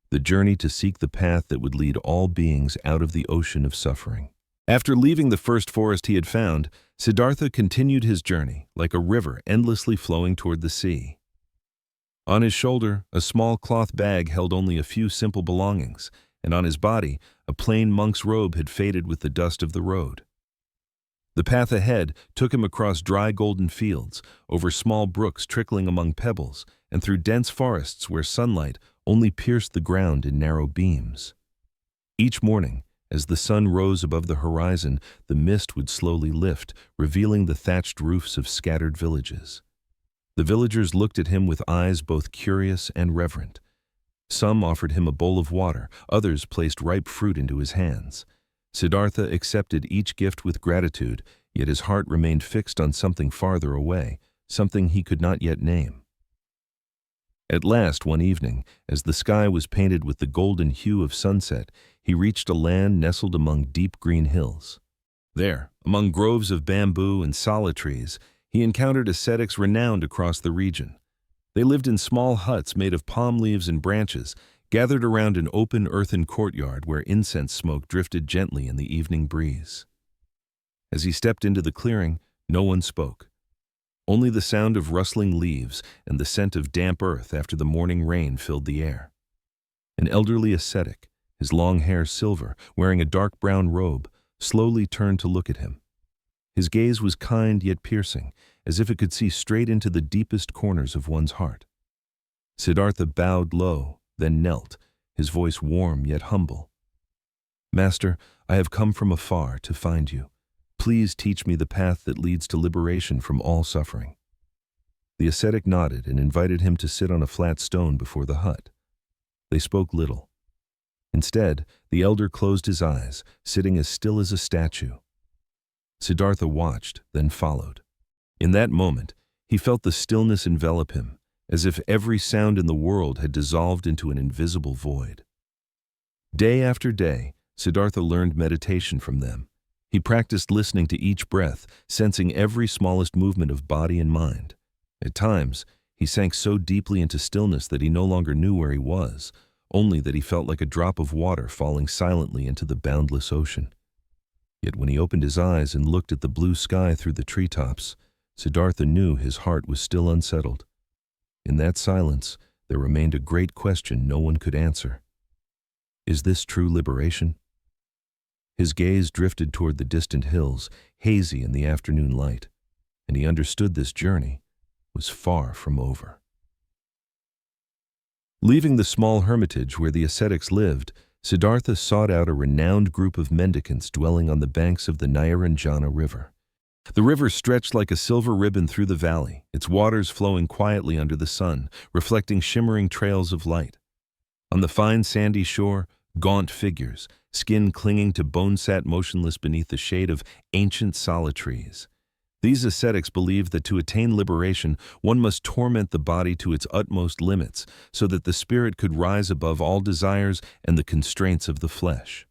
the journey to seek the path that would lead all beings out of the ocean of suffering. After leaving the first forest he had found, Siddhartha continued his journey, like a river endlessly flowing toward the sea. On his shoulder, a small cloth bag held only a few simple belongings, and on his body, a plain monk's robe had faded with the dust of the road. The path ahead took him across dry golden fields, over small brooks trickling among pebbles, and through dense forests where sunlight only pierced the ground in narrow beams. Each morning, As the sun rose above the horizon, the mist would slowly lift, revealing the thatched roofs of scattered villages. The villagers looked at him with eyes both curious and reverent. Some offered him a bowl of water, others placed ripe fruit into his hands. Siddhartha accepted each gift with gratitude, yet his heart remained fixed on something farther away, something he could not yet name. At last, one evening, as the sky was painted with the golden hue of sunset, he reached a land nestled among deep green hills. There, among groves of bamboo and sala trees, he encountered ascetics renowned across the region. They lived in small huts made of palm leaves and branches, gathered around an open earthen courtyard where incense smoke drifted gently in the evening breeze. As he stepped into the clearing, no one spoke. Only the sound of rustling leaves and the scent of damp earth after the morning rain filled the air. An elderly ascetic, his long hair silver, wearing a dark brown robe, slowly turned to look at him. His gaze was kind yet piercing, as if it could see straight into the deepest corners of one's heart. Siddhartha bowed low, then knelt, his voice warm yet humble. "Master, I have come from afar to find you. Please teach me the path that leads to liberation from all suffering." The ascetic nodded and invited him to sit on a flat stone before the hut. They spoke little. Instead, the elder closed his eyes, sitting as still as a statue. Siddhartha watched, then followed. In that moment, he felt the stillness envelop him, as if every sound in the world had dissolved into an invisible void. Day after day, Siddhartha learned meditation from them. He practiced listening to each breath, sensing every smallest movement of body and mind. At times, he sank so deeply into stillness that he no longer knew where he was, only that he felt like a drop of water falling silently into the boundless ocean. Yet when he opened his eyes and looked at the blue sky through the treetops, Siddhartha knew his heart was still unsettled. In that silence, there remained a great question no one could answer. Is this true liberation? His gaze drifted toward the distant hills, hazy in the afternoon light, and he understood this journey was far from over. Leaving the small hermitage where the ascetics lived, Siddhartha sought out a renowned group of mendicants dwelling on the banks of the Narayana River. The river stretched like a silver ribbon through the valley, its waters flowing quietly under the sun, reflecting shimmering trails of light. On the fine sandy shore, gaunt figures, skin clinging to bone sat motionless beneath the shade of ancient sala trees. These ascetics believed that to attain liberation, one must torment the body to its utmost limits, so that the spirit could rise above all desires and the constraints of the flesh.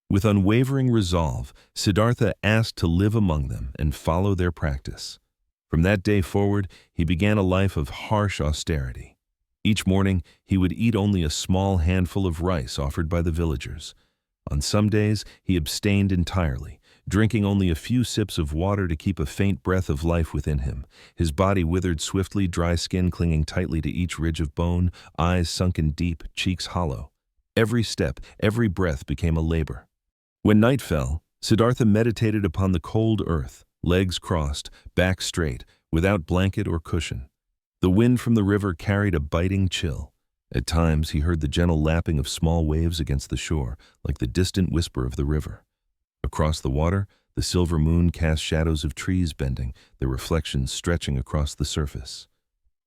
With unwavering resolve, Siddhartha asked to live among them and follow their practice. From that day forward, he began a life of harsh austerity. Each morning, he would eat only a small handful of rice offered by the villagers. On some days, he abstained entirely, drinking only a few sips of water to keep a faint breath of life within him. His body withered swiftly, dry skin clinging tightly to each ridge of bone, eyes sunken deep, cheeks hollow. Every step, every breath became a labor. When night fell, Siddhartha meditated upon the cold earth, legs crossed, back straight, without blanket or cushion. The wind from the river carried a biting chill. At times he heard the gentle lapping of small waves against the shore, like the distant whisper of the river. Across the water, the silver moon cast shadows of trees bending, their reflections stretching across the surface.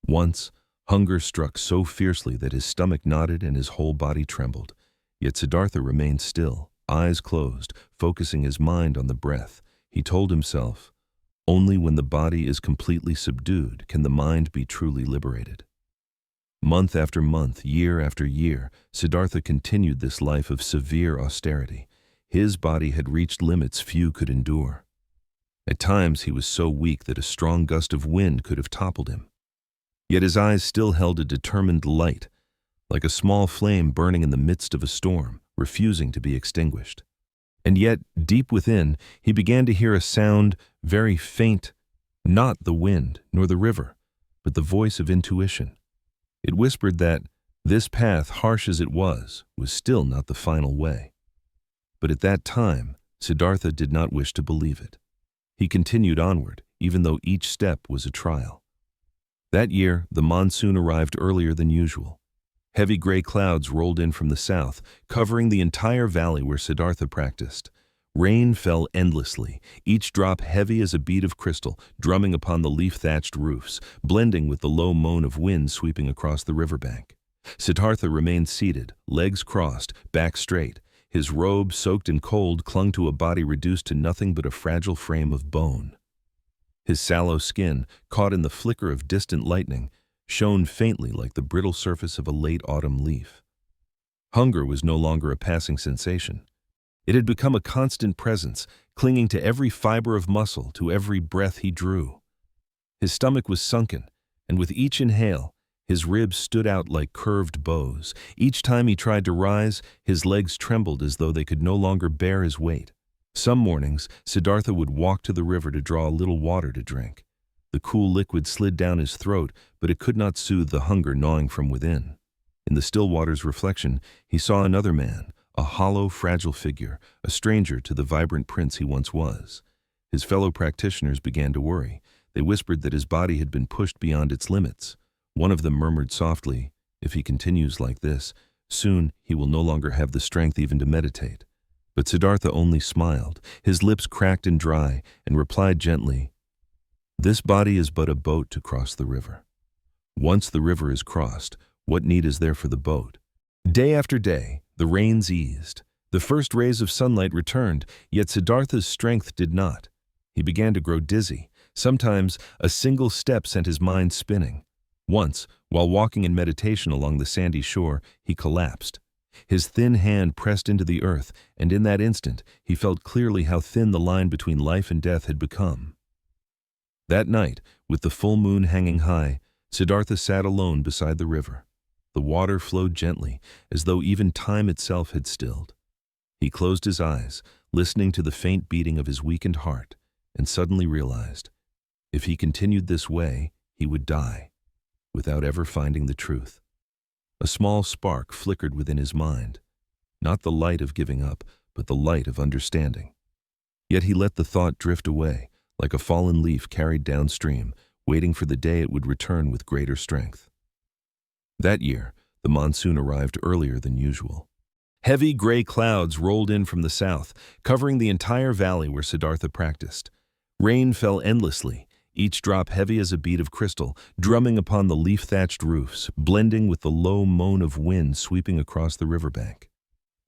Once, hunger struck so fiercely that his stomach knotted and his whole body trembled. Yet Siddhartha remained still, eyes closed, focusing his mind on the breath. He told himself, only when the body is completely subdued can the mind be truly liberated. Month after month, year after year, Siddhartha continued this life of severe austerity. His body had reached limits few could endure. At times he was so weak that a strong gust of wind could have toppled him. Yet his eyes still held a determined light, like a small flame burning in the midst of a storm, refusing to be extinguished. And yet, deep within, he began to hear a sound, very faint, not the wind nor the river, but the voice of intuition. It whispered that this path, harsh as it was still not the final way. But at that time, Siddhartha did not wish to believe it. He continued onward, even though each step was a trial. That year, the monsoon arrived earlier than usual. Heavy gray clouds rolled in from the south, covering the entire valley where Siddhartha practiced. Rain fell endlessly, each drop heavy as a bead of crystal, drumming upon the leaf-thatched roofs, blending with the low moan of wind sweeping across the riverbank. Siddhartha remained seated, legs crossed, back straight. His robe, soaked in cold, clung to a body reduced to nothing but a fragile frame of bone. His sallow skin, caught in the flicker of distant lightning, shone faintly like the brittle surface of a late autumn leaf. Hunger was no longer a passing sensation. It had become a constant presence, clinging to every fiber of muscle, to every breath he drew. His stomach was sunken, and with each inhale, his ribs stood out like curved bows. Each time he tried to rise, his legs trembled as though they could no longer bear his weight. Some mornings, Siddhartha would walk to the river to draw a little water to drink. The cool liquid slid down his throat, but it could not soothe the hunger gnawing from within. In the still water's reflection, he saw another man, a hollow, fragile figure, a stranger to the vibrant prince he once was. His fellow practitioners began to worry. They whispered that his body had been pushed beyond its limits. One of them murmured softly, "If he continues like this, soon he will no longer have the strength even to meditate." But Siddhartha only smiled, his lips cracked and dry, and replied gently, "This body is but a boat to cross the river. Once the river is crossed, what need is there for the boat?" Day after day, the rains eased. The first rays of sunlight returned, yet Siddhartha's strength did not. He began to grow dizzy. Sometimes a single step sent his mind spinning. Once, while walking in meditation along the sandy shore, he collapsed. His thin hand pressed into the earth, and in that instant, he felt clearly how thin the line between life and death had become. That night, with the full moon hanging high, Siddhartha sat alone beside the river. The water flowed gently, as though even time itself had stilled. He closed his eyes, listening to the faint beating of his weakened heart, and suddenly realized, if he continued this way, he would die, without ever finding the truth. A small spark flickered within his mind, not the light of giving up, but the light of understanding. Yet he let the thought drift away, like a fallen leaf carried downstream, waiting for the day it would return with greater strength. That year, the monsoon arrived earlier than usual. Heavy gray clouds rolled in from the south, covering the entire valley where Siddhartha practiced. Rain fell endlessly, each drop heavy as a bead of crystal, drumming upon the leaf-thatched roofs, blending with the low moan of wind sweeping across the riverbank.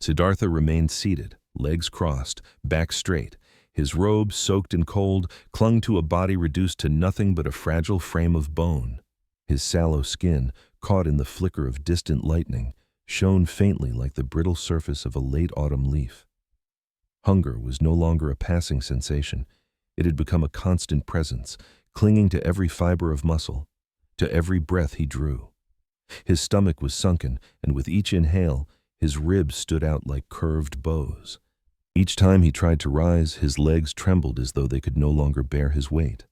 Siddhartha remained seated, legs crossed, back straight. His robe, soaked in cold, clung to a body reduced to nothing but a fragile frame of bone. His sallow skin, caught in the flicker of distant lightning, shone faintly like the brittle surface of a late autumn leaf. Hunger was no longer a passing sensation. It had become a constant presence, clinging to every fiber of muscle, to every breath he drew. His stomach was sunken, and with each inhale, his ribs stood out like curved bows. Each time he tried to rise, his legs trembled as though they could no longer bear his weight.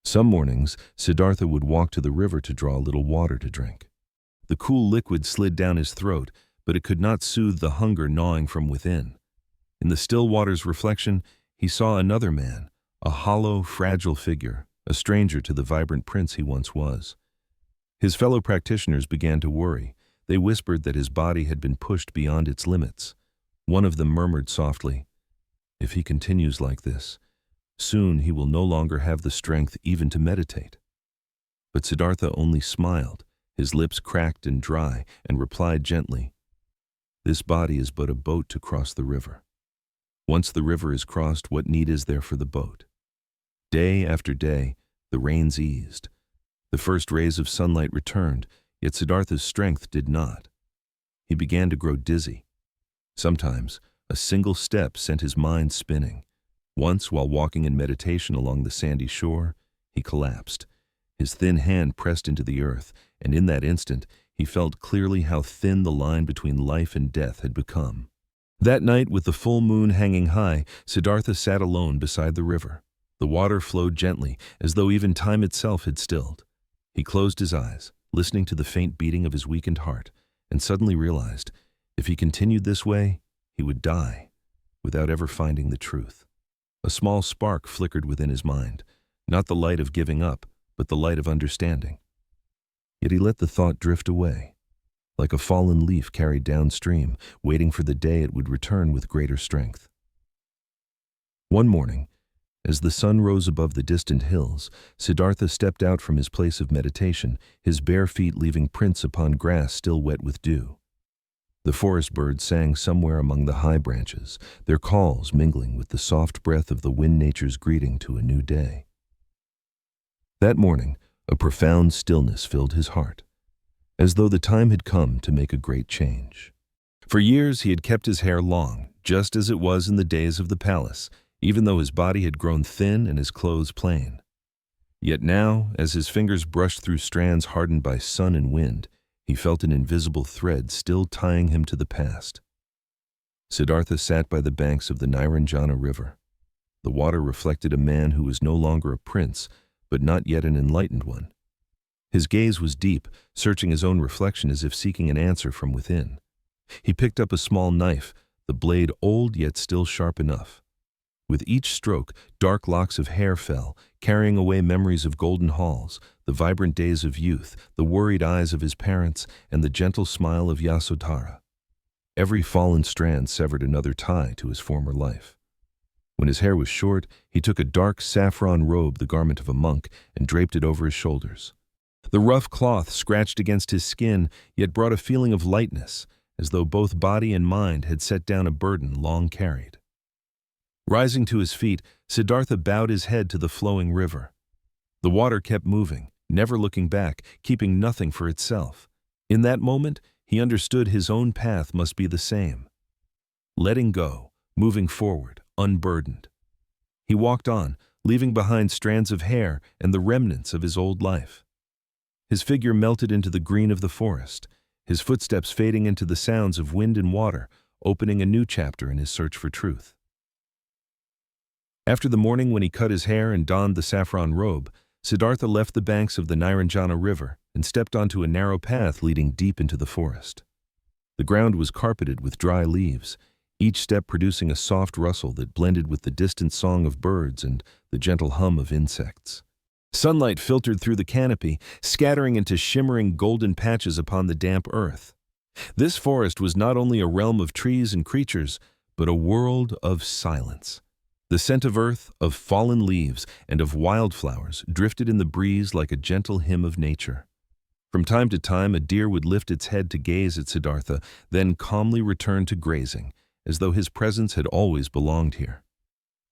Some mornings, Siddhartha would walk to the river to draw a little water to drink. The cool liquid slid down his throat, but it could not soothe the hunger gnawing from within. In the still water's reflection, he saw another man, a hollow, fragile figure, a stranger to the vibrant prince he once was. His fellow practitioners began to worry. They whispered that his body had been pushed beyond its limits. One of them murmured softly, "If he continues like this, soon he will no longer have the strength even to meditate." But Siddhartha only smiled, his lips cracked and dry, and replied gently, "This body is but a boat to cross the river. Once the river is crossed, what need is there for the boat?" Day after day, the rains eased. The first rays of sunlight returned, yet Siddhartha's strength did not. He began to grow dizzy. Sometimes, a single step sent his mind spinning. Once, while walking in meditation along the sandy shore, he collapsed. His thin hand pressed into the earth, and in that instant, he felt clearly how thin the line between life and death had become. That night, with the full moon hanging high, Siddhartha sat alone beside the river. The water flowed gently, as though even time itself had stilled. He closed his eyes, listening to the faint beating of his weakened heart, and suddenly realized, if he continued this way, he would die, without ever finding the truth. A small spark flickered within his mind, not the light of giving up, but the light of understanding. Yet he let the thought drift away, like a fallen leaf carried downstream, waiting for the day it would return with greater strength. One morning, as the sun rose above the distant hills, Siddhartha stepped out from his place of meditation, his bare feet leaving prints upon grass still wet with dew. The forest birds sang somewhere among the high branches, their calls mingling with the soft breath of the wind, nature's greeting to a new day. That morning, a profound stillness filled his heart, as though the time had come to make a great change. For years he had kept his hair long, just as it was in the days of the palace, even though his body had grown thin and his clothes plain. Yet now, as his fingers brushed through strands hardened by sun and wind, he felt an invisible thread still tying him to the past. Siddhartha sat by the banks of the Narayana River. The water reflected a man who was no longer a prince, but not yet an enlightened one. His gaze was deep, searching his own reflection as if seeking an answer from within. He picked up a small knife, the blade old yet still sharp enough. With each stroke, dark locks of hair fell, carrying away memories of golden halls, the vibrant days of youth, the worried eyes of his parents, and the gentle smile of Vasudeva. Every fallen strand severed another tie to his former life. When his hair was short, he took a dark saffron robe, the garment of a monk, and draped it over his shoulders. The rough cloth scratched against his skin, yet brought a feeling of lightness, as though both body and mind had set down a burden long carried. Rising to his feet, Siddhartha bowed his head to the flowing river. The water kept moving, never looking back, keeping nothing for itself. In that moment, he understood his own path must be the same. Letting go, moving forward, unburdened. He walked on, leaving behind strands of hair and the remnants of his old life. His figure melted into the green of the forest, his footsteps fading into the sounds of wind and water, opening a new chapter in his search for truth. After the morning when he cut his hair and donned the saffron robe, Siddhartha left the banks of the Narayana River and stepped onto a narrow path leading deep into the forest. The ground was carpeted with dry leaves, each step producing a soft rustle that blended with the distant song of birds and the gentle hum of insects. Sunlight filtered through the canopy, scattering into shimmering golden patches upon the damp earth. This forest was not only a realm of trees and creatures, but a world of silence. The scent of earth, of fallen leaves, and of wildflowers drifted in the breeze like a gentle hymn of nature. From time to time, a deer would lift its head to gaze at Siddhartha, then calmly return to grazing, as though his presence had always belonged here.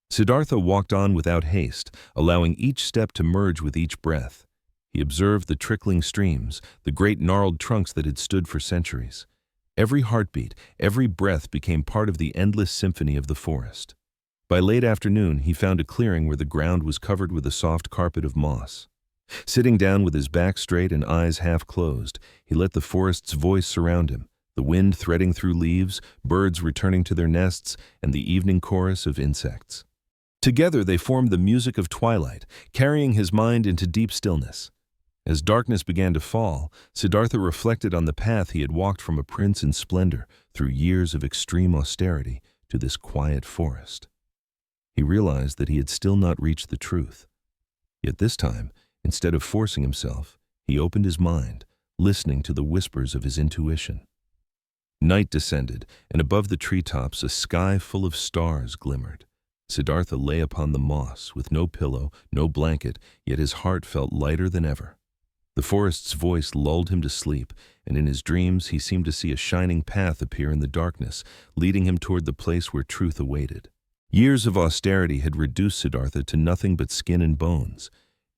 Siddhartha walked on without haste, allowing each step to merge with each breath. He observed the trickling streams, the great gnarled trunks that had stood for centuries. Every heartbeat, every breath became part of the endless symphony of the forest. By late afternoon, he found a clearing where the ground was covered with a soft carpet of moss. Sitting down with his back straight and eyes half closed, he let the forest's voice surround him, the wind threading through leaves, birds returning to their nests, and the evening chorus of insects. Together they formed the music of twilight, carrying his mind into deep stillness. As darkness began to fall, Siddhartha reflected on the path he had walked from a prince in splendor through years of extreme austerity to this quiet forest. He realized that he had still not reached the truth. Yet this time, instead of forcing himself, he opened his mind, listening to the whispers of his intuition. Night descended, and above the treetops a sky full of stars glimmered. Siddhartha lay upon the moss, with no pillow, no blanket, yet his heart felt lighter than ever. The forest's voice lulled him to sleep, and in his dreams he seemed to see a shining path appear in the darkness, leading him toward the place where truth awaited. Years of austerity had reduced Siddhartha to nothing but skin and bones.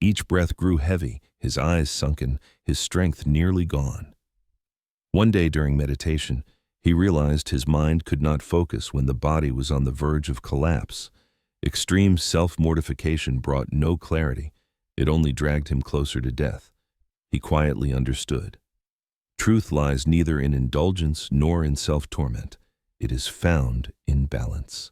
Each breath grew heavy, his eyes sunken, his strength nearly gone. One day during meditation, he realized his mind could not focus when the body was on the verge of collapse. Extreme self-mortification brought no clarity. It only dragged him closer to death. He quietly understood. Truth lies neither in indulgence nor in self-torment. It is found in balance.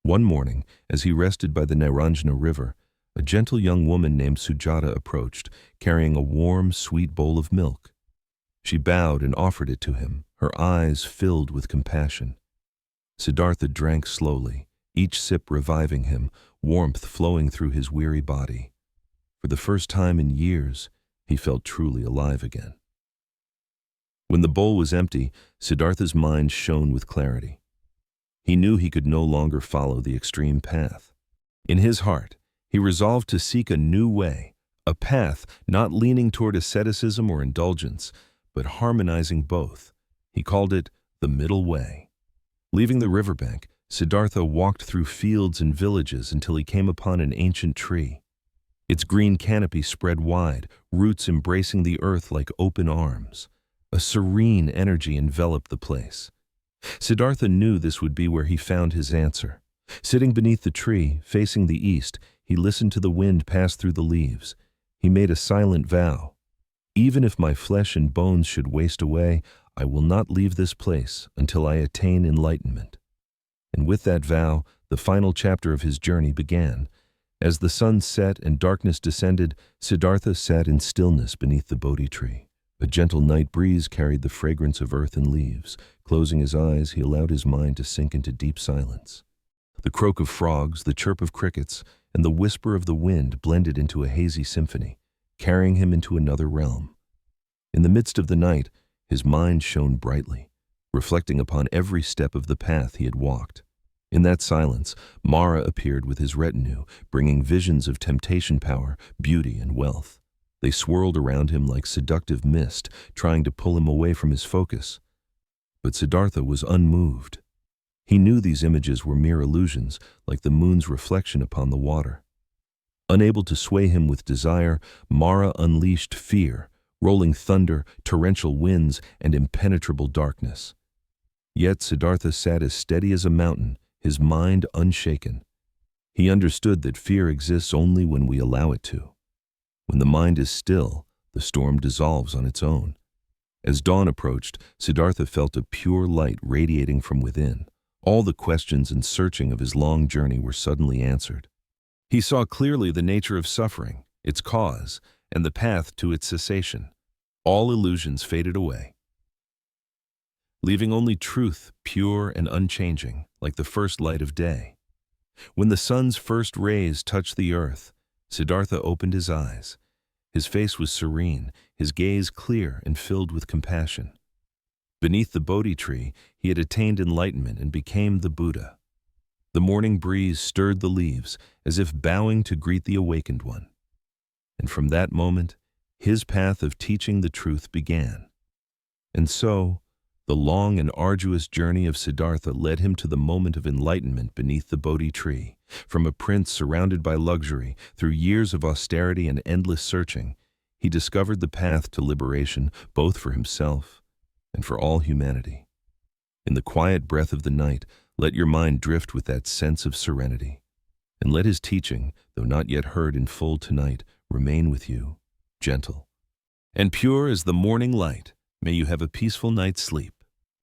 One morning, as he rested by the Narayana River, a gentle young woman named Sujata approached, carrying a warm, sweet bowl of milk. She bowed and offered it to him, her eyes filled with compassion. Siddhartha drank slowly, each sip reviving him, warmth flowing through his weary body. For the first time in years, he felt truly alive again. When the bowl was empty, Siddhartha's mind shone with clarity. He knew he could no longer follow the extreme path. In his heart, he resolved to seek a new way, a path not leaning toward asceticism or indulgence, but harmonizing both. He called it the middle way. Leaving the riverbank, Siddhartha walked through fields and villages until he came upon an ancient tree. Its green canopy spread wide, roots embracing the earth like open arms. A serene energy enveloped the place. Siddhartha knew this would be where he found his answer. Sitting beneath the tree, facing the east, he listened to the wind pass through the leaves. He made a silent vow. Even if my flesh and bones should waste away, I will not leave this place until I attain enlightenment. And with that vow, the final chapter of his journey began. As the sun set and darkness descended, Siddhartha sat in stillness beneath the Bodhi tree. A gentle night breeze carried the fragrance of earth and leaves. Closing his eyes, he allowed his mind to sink into deep silence. The croak of frogs, the chirp of crickets, and the whisper of the wind blended into a hazy symphony, carrying him into another realm. In the midst of the night, his mind shone brightly, reflecting upon every step of the path he had walked. In that silence, Mara appeared with his retinue, bringing visions of temptation power, beauty, and wealth. They swirled around him like seductive mist, trying to pull him away from his focus. But Siddhartha was unmoved. He knew these images were mere illusions, like the moon's reflection upon the water. Unable to sway him with desire, Mara unleashed fear, rolling thunder, torrential winds, and impenetrable darkness. Yet Siddhartha sat as steady as a mountain, his mind unshaken. He understood that fear exists only when we allow it to. When the mind is still, the storm dissolves on its own. As dawn approached, Siddhartha felt a pure light radiating from within. All the questions and searching of his long journey were suddenly answered. He saw clearly the nature of suffering, its cause, and the path to its cessation. All illusions faded away, leaving only truth, pure and unchanging, like the first light of day. When the sun's first rays touched the earth, Siddhartha opened his eyes. His face was serene, his gaze clear and filled with compassion. Beneath the Bodhi tree, he had attained enlightenment and became the Buddha. The morning breeze stirred the leaves, as if bowing to greet the awakened one. And from that moment, his path of teaching the truth began. And so, the long and arduous journey of Siddhartha led him to the moment of enlightenment beneath the Bodhi tree. From a prince surrounded by luxury, through years of austerity and endless searching, he discovered the path to liberation, both for himself and for all humanity. In the quiet breath of the night, let your mind drift with that sense of serenity. And let his teaching, though not yet heard in full tonight, remain with you, gentle and pure as the morning light. May you have a peaceful night's sleep.